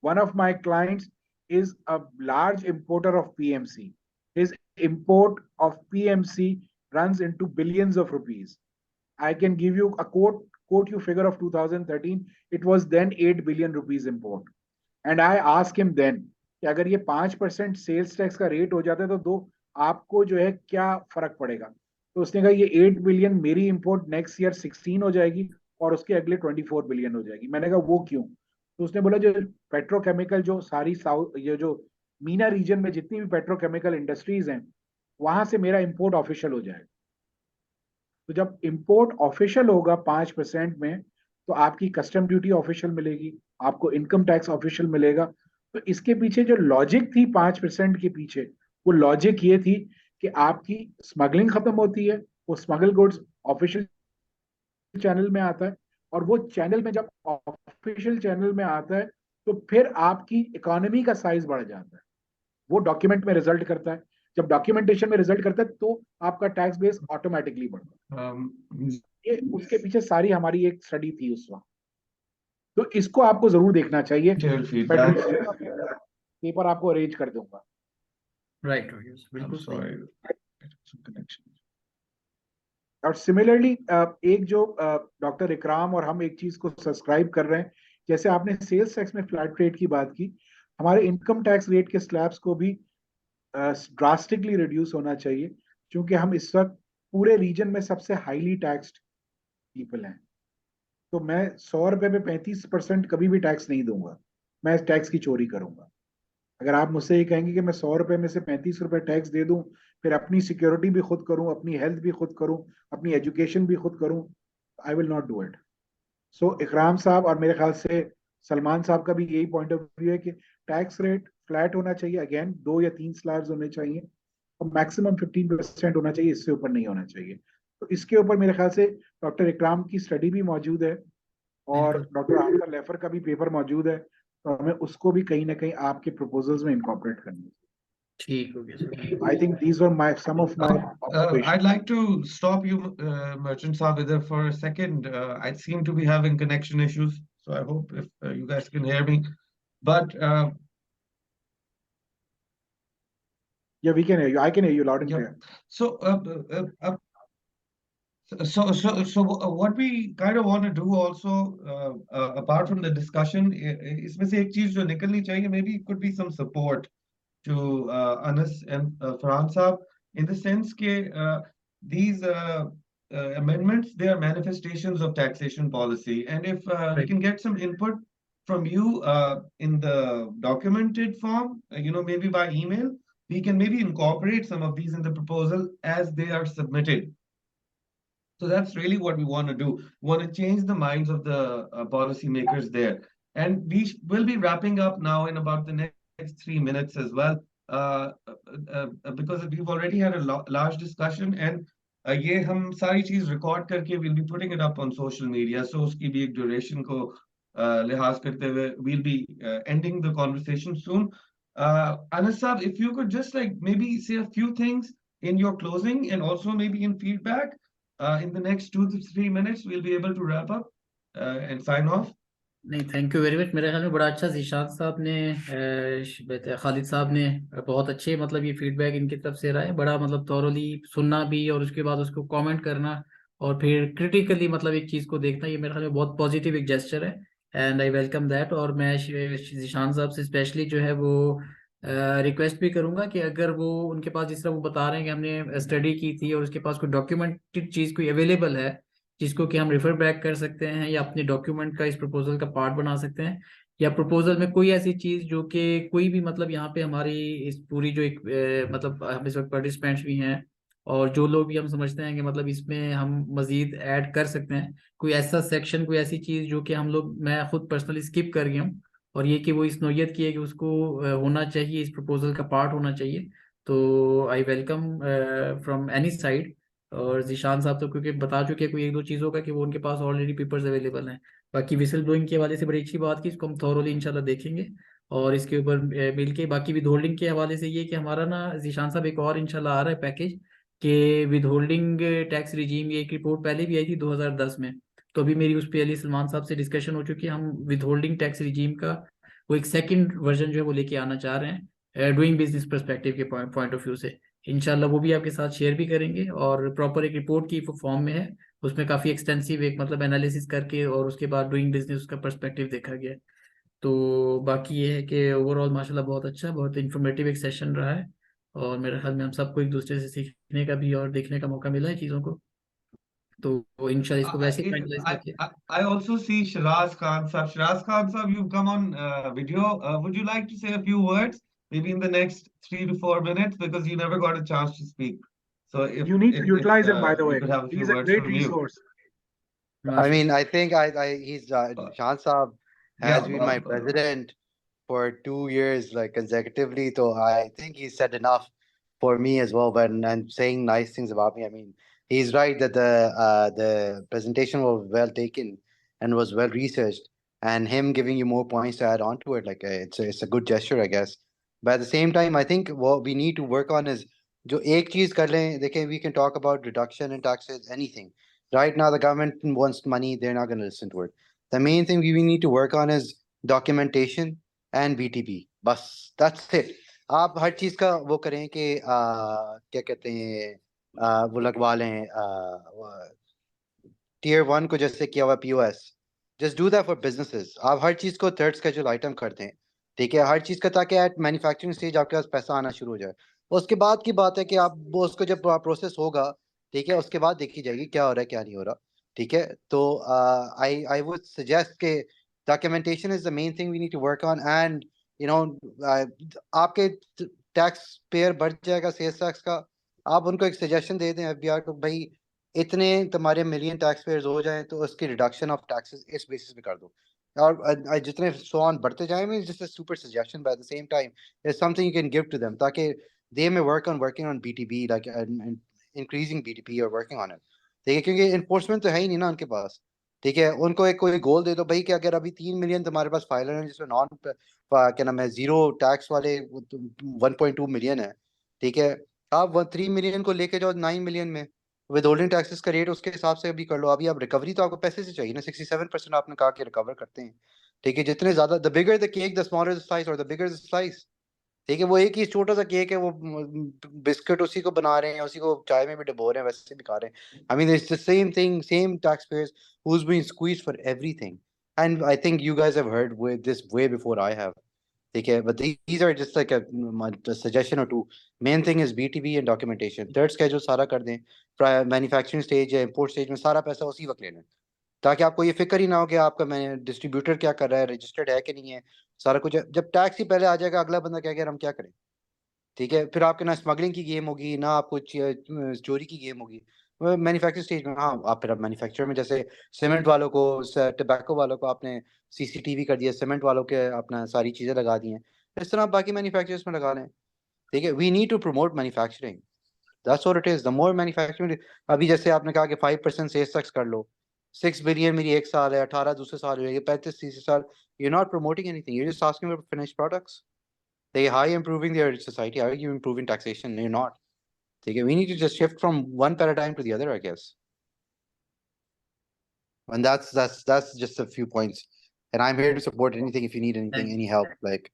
One of my clients is a large importer of PMC. His import of PMC runs into billions of rupees. I can give you a quote you figure of 2013. It was then 8 billion rupees import. And I asked him then कि अगर ये 5% sales tax का rate हो जाता है तो दो आपको जो है क्या फर्क पड़ेगा। तो उसने कहा ये 8 बिलियन मेरी इंपोर्ट नेक्स्ट ईयर 16 हो जाएगी और उसके अगले 24 बिलियन हो जाएगी। मैंने कहा वो क्यों? तो उसने बोला जो पेट्रोकेमिकल जो सारी साउथ ये जो मीना रीजन में जितनी भी पेट्रोकेमिकल इंडस्ट्रीज हैं वहां से मेरा इंपोर्ट ऑफिशियल हो जाएगा। तो जब इंपोर्ट ऑफिशियल होगा 5% में तो आपकी कस्टम ड्यूटी ऑफिशियल मिलेगी, आपको इनकम टैक्स ऑफिशियल मिलेगा। तो इसके पीछे जो लॉजिक थी 5% के पीछे, वो लॉजिक ये थी कि आपकी स्मगलिंग खत्म होती है, वो स्मगल गुड्स ऑफिशियल चैनल में आता है, और वो चैनल में जब ऑफिशियल चैनल में आता है तो फिर आपकी इकोनॉमी का साइज बढ़ जाता है। वो डॉक्यूमेंट में रिजल्ट करता है, जब डॉक्यूमेंटेशन में रिजल्ट करता है तो आपका टैक्स बेस ऑटोमेटिकली बढ़ता है। ये उसके पीछे सारी हमारी एक स्टडी थी उस वक्त, तो इसको आपको जरूर देखना चाहिए। पेपर आपको अरेंज कर दूंगा। राइट, बिल्कुल sorry. और सिमिलरली एक जो डॉक्टर इकराम और हम एक चीज को सब्सक्राइब कर रहे हैं, जैसे आपने सेल्स टैक्स में फ्लैट रेट की बात की, हमारे इनकम टैक्स रेट के स्लैब्स को भी ड्रास्टिकली रिड्यूस होना चाहिए, क्योंकि हम इस वक्त पूरे रीजन में सबसे हाईली टैक्स्ड पीपल हैं। तो मैं 100 रुपए पे 35% कभी भी टैक्स नहीं दूंगा, मैं टैक्स की चोरी करूंगा। अगर आप मुझसे ये कहेंगे कि मैं 100 रुपए में से 35 रुपए टैक्स दे दूं, फिर अपनी सिक्योरिटी भी खुद करूं, अपनी हेल्थ भी खुद करूं, अपनी एजुकेशन भी खुद करूं, I will not do it. So Ikram साहब और मेरे ख्याल से सलमान साहब का भी यही पॉइंट ऑफ व्यू है कि टैक्स रेट फ्लैट होना चाहिए, अगेन 2 या 3 स्लैब्स होने चाहिए, और मैक्सिमम 15% होना चाहिए, इससे ऊपर नहीं होना चाहिए। तो इसके ऊपर मेरे ख्याल से डॉक्टर इकराम की स्टडी भी मौजूद है और डॉक्टर आमिर लेफर का भी पेपर मौजूद है, तो हमें उसको भी कहीं ना कहीं आपके प्रपोजल्स में इनकॉर्पोरेट करना है। ठीक हो गया। I think these were some of my observations. I'd like to stop you, Merchant Sabida, for a second. I seem to be having connection issues, so I hope if you guys can hear me. But Yeah, we can hear you. I can hear you loud and yeah. clear. So what we kind of want to do also, apart from the discussion, इसमें से एक चीज जो निकलनी चाहिए, maybe it could be some support to Anas and Farhan Saab, in the sense that these amendments, they are manifestations of taxation policy, and if we can get some input from you in the documented form, maybe by email. We can maybe incorporate some of these in the proposal as they are submitted. So that's really what we want to do. We want to change the minds of the policymakers there. And we will be wrapping up now in about the next 3 minutes as well, because we've already had a large discussion, and ये हम सारी चीज record करके we'll be putting it up on social media. So उसकी भी एक duration को लिहाज करते हुए we'll be ending the conversation soon. Anas Saab, if you could just like maybe say a few things in your closing and also maybe in feedback. In the next 2 to 3 minutes, we'll be able to wrap up and sign off. नहीं, thank you very much. मेरे ख्याल में बड़ा अच्छा ज़ीशान साहब ने खालिद साहब ने बहुत अच्छे मतलब ये फीडबैक इनकी तरफ से रहा है, बड़ा मतलब थॉरोली सुनना भी और उसके बाद उसको कमेंट करना और फिर क्रिटिकली मतलब एक चीज़ को देखना, ये मेरे ख्याल में बहुत पॉजिटिव एक जेस्चर है एंड आई वेलकम दैट। और मैं ज़ीशान साहब से स्पेशली जो है वो रिक्वेस्ट भी करूंगा कि अगर वो उनके पास जिस तरह वो बता रहे हैं कि हमने स्टडी की थी और उसके पास कोई डॉक्यूमेंटेड चीज़ कोई अवेलेबल है जिसको कि हम रिफर बैक कर सकते हैं या अपने डॉक्यूमेंट का इस प्रपोजल का पार्ट बना सकते हैं, या प्रपोजल में कोई ऐसी चीज़ जो कि कोई भी मतलब यहाँ पे हमारी इस पूरी जो एक मतलब हम इस वक्त पार्टिसिपेंट्स भी हैं और जो लोग भी हम समझते हैं कि मतलब इसमें हम मजीद ऐड कर सकते हैं, कोई ऐसा सेक्शन कोई ऐसी चीज़ जो कि हम लोग मैं खुद पर्सनली स्किप कर गया हूँ और ये कि वो इस नौयत की है कि उसको होना चाहिए, इस प्रपोजल का पार्ट होना चाहिए, तो I welcome from any side. और जीशान साहब तो क्योंकि बता चुके कोई एक दो चीज़ों का कि वो उनके पास ऑलरेडी पेपर्स अवेलेबल हैं। बाकी विसल ब्लोइंग के हवाले से बड़ी अच्छी बात की, इसको हम थॉरोली इंशाल्लाह देखेंगे और इसके ऊपर मिल के बाकी विद होल्डिंग के हवाले से ये कि हमारा ना जीशान साहब एक और इंशाल्लाह आ रहा है पैकेज कि विद होल्डिंग टैक्स रिजीम, ये एक रिपोर्ट पहले भी आई थी 2010 में, तो अभी मेरी उस पर अली सलमान साहब से डिस्कशन हो चुकी है। हम विद होल्डिंग टैक्स रिजीम का वो एक सेकंड वर्जन जो है वो लेके आना चाह रहे हैं डूइंग बिजनेस पर्सपेक्टिव के पॉइंट ऑफ व्यू से। इंशाल्लाह वो भी आपके साथ शेयर भी करेंगे और प्रॉपर एक रिपोर्ट की फॉर्म में है, उसमें काफ़ी एक्सटेंसिव एक मतलब एनालिसिस करके और उसके बाद डूइंग बिजनेस का पर्सपेक्टिव देखा गया है। तो बाकी ये है कि ओवरऑल माशाल्लाह बहुत अच्छा, बहुत इंफॉर्मेटिव एक सेशन रहा है और मेरे ख्याल में हम सबको एक दूसरे से सीखने का भी और देखने का मौका मिला है चीज़ों को, तो इंशाल्लाह इसको वैसे ही फाइनलाइज करके। I also see Shiraz Khan Sahab. Shiraz Khan Sahab, you've come on video. Would you like to say a few words, maybe in the next 3 to 4 minutes, because you never got a chance to speak. So if You need to utilize him, by the we way. could have a few He's a words great from you. resource. I mean, I think he's Shah Saab has been my president for 2 years, like consecutively. So I think he said enough for me as well, but and saying nice things about me. I mean, he's right that the presentation was well taken and was well researched, and him giving you more points to add on to it, like it's a good gesture, I guess. But at the same time, I think what we need to work on is जो एक चीज कर लें, देखें, we can talk about reduction in taxes, anything. Right now, the government wants money; they're not going to listen to it. The main thing we need to work on is documentation and BTP. बस that's it. आप हर चीज का वो करें कि क्या कहते हैं वो लगवा लें Tier 1 को जैसे किया हुआ POS. Just do that for businesses. आप हर चीज को थर्ड स्केड्यूल आइटम कर दें, ठीक है, हर चीज का, ताकि एट मैन्युफैक्चरिंग स्टेज आपके पास पैसा आना शुरू हो जाए। उसके बाद की बात है कि आप वो उसको जब प्रोसेस होगा, ठीक है, उसके बाद देखी जाएगी क्या हो रहा है क्या नहीं हो रहा, ठीक है। तो आई वुड सजेस्ट के documentation is the main thing we need to work on, and you know आपके टैक्स पेयर बढ़ जाएगा सेल्स टैक्स का, आप उनको एक सजेशन दे दें FBR को, भाई इतने तुम्हारे मिलियन टैक्स पेयर्स हो जाएं तो उसकी रिडक्शन ऑफ टैक्सेस इस बेसिस पे कर दो, और जितने सो ऑन बढ़ते जाएं, मैं just a super suggestion, by the same time it's something you can give to them, ताकि they may working on BTB, like increasing BTP और वर्किंग ऑन इट, ठीक है, क्योंकि इन्फोर्समेंट तो है ही नहीं ना उनके पास, ठीक है। उनको एक कोई गोल दे दो भाई कि अगर अभी 3 मिलियन तुम्हारे पास फाइलर हैं जिसमें नॉन क्या नाम है जीरो टैक्स वाले 1.2 मिलियन है, ठीक है, आप 3 मिलियन को लेके जाओ 9 मिलियन में, विद होल्डिंग टैक्सेस का रेट उसके हिसाब से भी कर लो। अभी आप रिकवरी तो आपको पैसे से चाहिए ना, 67% आपने कहा कि रिकवर करते हैं, ठीक है। जितने ज्यादा the bigger the cake the smaller the slice और द बिगर द स्लाइस, ठीक है। वो एक ही छोटा सा केक है, वो बिस्किट उसी को बना रहे हैं, उसी को चाय में भी डुबो रहे हैं, वैसे भी खा रहे हैं। I mean it's the same thing, same tax payers who's being squeezed for everything, and I think you guys have heard with this way before I have, ठीक है, but these are just like a suggestion or two. Main thing is BTB and documentation. Third schedule सारा कर दें, manufacturing stage या import stage में सारा पैसा उसी वक्त लेना है, ताकि आपको ये फिक्र ही ना हो कि आपका मैंने डिस्ट्रीब्यूटर क्या कर रहा है, रजिस्टर्ड है कि नहीं है, सारा कुछ। जब टैक्स ही पहले आ जाएगा, अगला बंदा क्या कह रहा हम क्या करें, ठीक है। फिर आपके ना स्मगलिंग की गेम होगी, ना आपको चोरी की गेम होगी। मैन्युफैक्चर स्टेज में, हाँ, आप फिर मैन्युफैक्चर में जैसे सीमेंट वालों को, टबैको वालों को आपने सीसीटीवी कर दिया, सीमेंट वालों के अपना सारी चीजें लगा दी हैं, इस तरह आप बाकी मैन्युफैक्चरर्स में लगा लें, ठीक है। We need to promote manufacturing, that's what it is. The more manufacturing, अभी जैसे आपने कहा कि 5% सेल्स टैक्स कर लो, 6 बिलियन मेरी एक साल है, 18 दूसरे साल हो जाएगी, 35 तीसरे साल, you not promoting anything, you just asking for finished products. They how are you improving their society? How are you improving taxation? You're not. Okay, we need to just shift from one paradigm to the other, I guess. And that's just a few points. And I'm here to support anything if you need anything, Thank- any help. Like,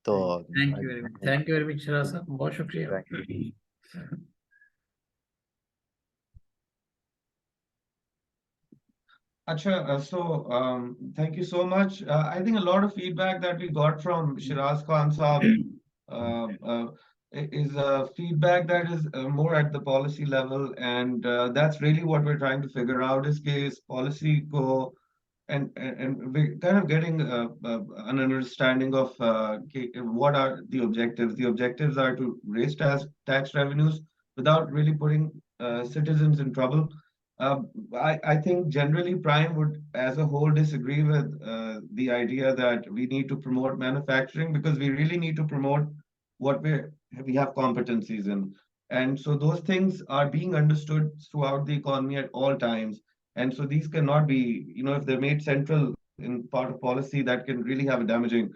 so Thank you very much. Thank you very much, Shiraz sir. बहुत शुक्रिया. Thank Acha, thank you so much. I think a lot of feedback that we got from Shiraz Khan Saab is feedback that is more at the policy level, and that's really what we're trying to figure out is case policy go and we're kind of getting an understanding of what are the objectives. The objectives are to raise tax revenues without really putting citizens in trouble. I think generally Prime would, as a whole, disagree with the idea that we need to promote manufacturing because we really need to promote what we have competencies in. And so those things are being understood throughout the economy at all times. And so these cannot be, if they're made central in part of policy, that can really have a damaging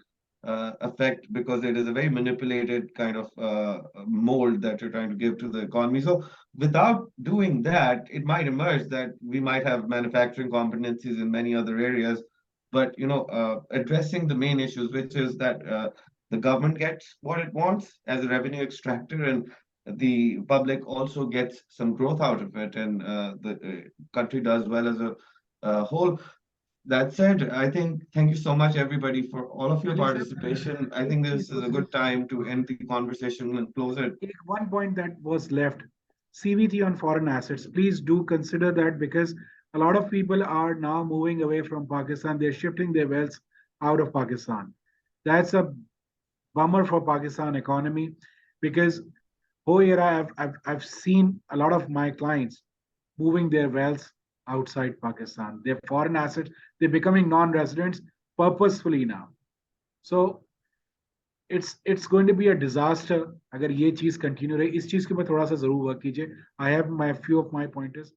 effect because it is a very manipulated kind of mold that you're trying to give to the economy. So without doing that, it might emerge that we might have manufacturing competencies in many other areas, but addressing the main issues, which is that the government gets what it wants as a revenue extractor, and the public also gets some growth out of it, and the country does well as a whole. That said, I think thank you so much, everybody, for all of your participation. I think this is a good time to end the conversation and close it. One point that was left, CVT on foreign assets. Please do consider that because a lot of people are now moving away from Pakistan. They're shifting their wealth out of Pakistan. That's a bummer for Pakistan economy because whole year I've seen a lot of my clients moving their wealth outside Pakistan. Their foreign assets, they're becoming non-residents purposefully now. So it's going to be a disaster अगर ये चीज continue रही. इस चीज के ऊपर थोड़ा सा जरूर work कीजिए. I have my few of my pointers.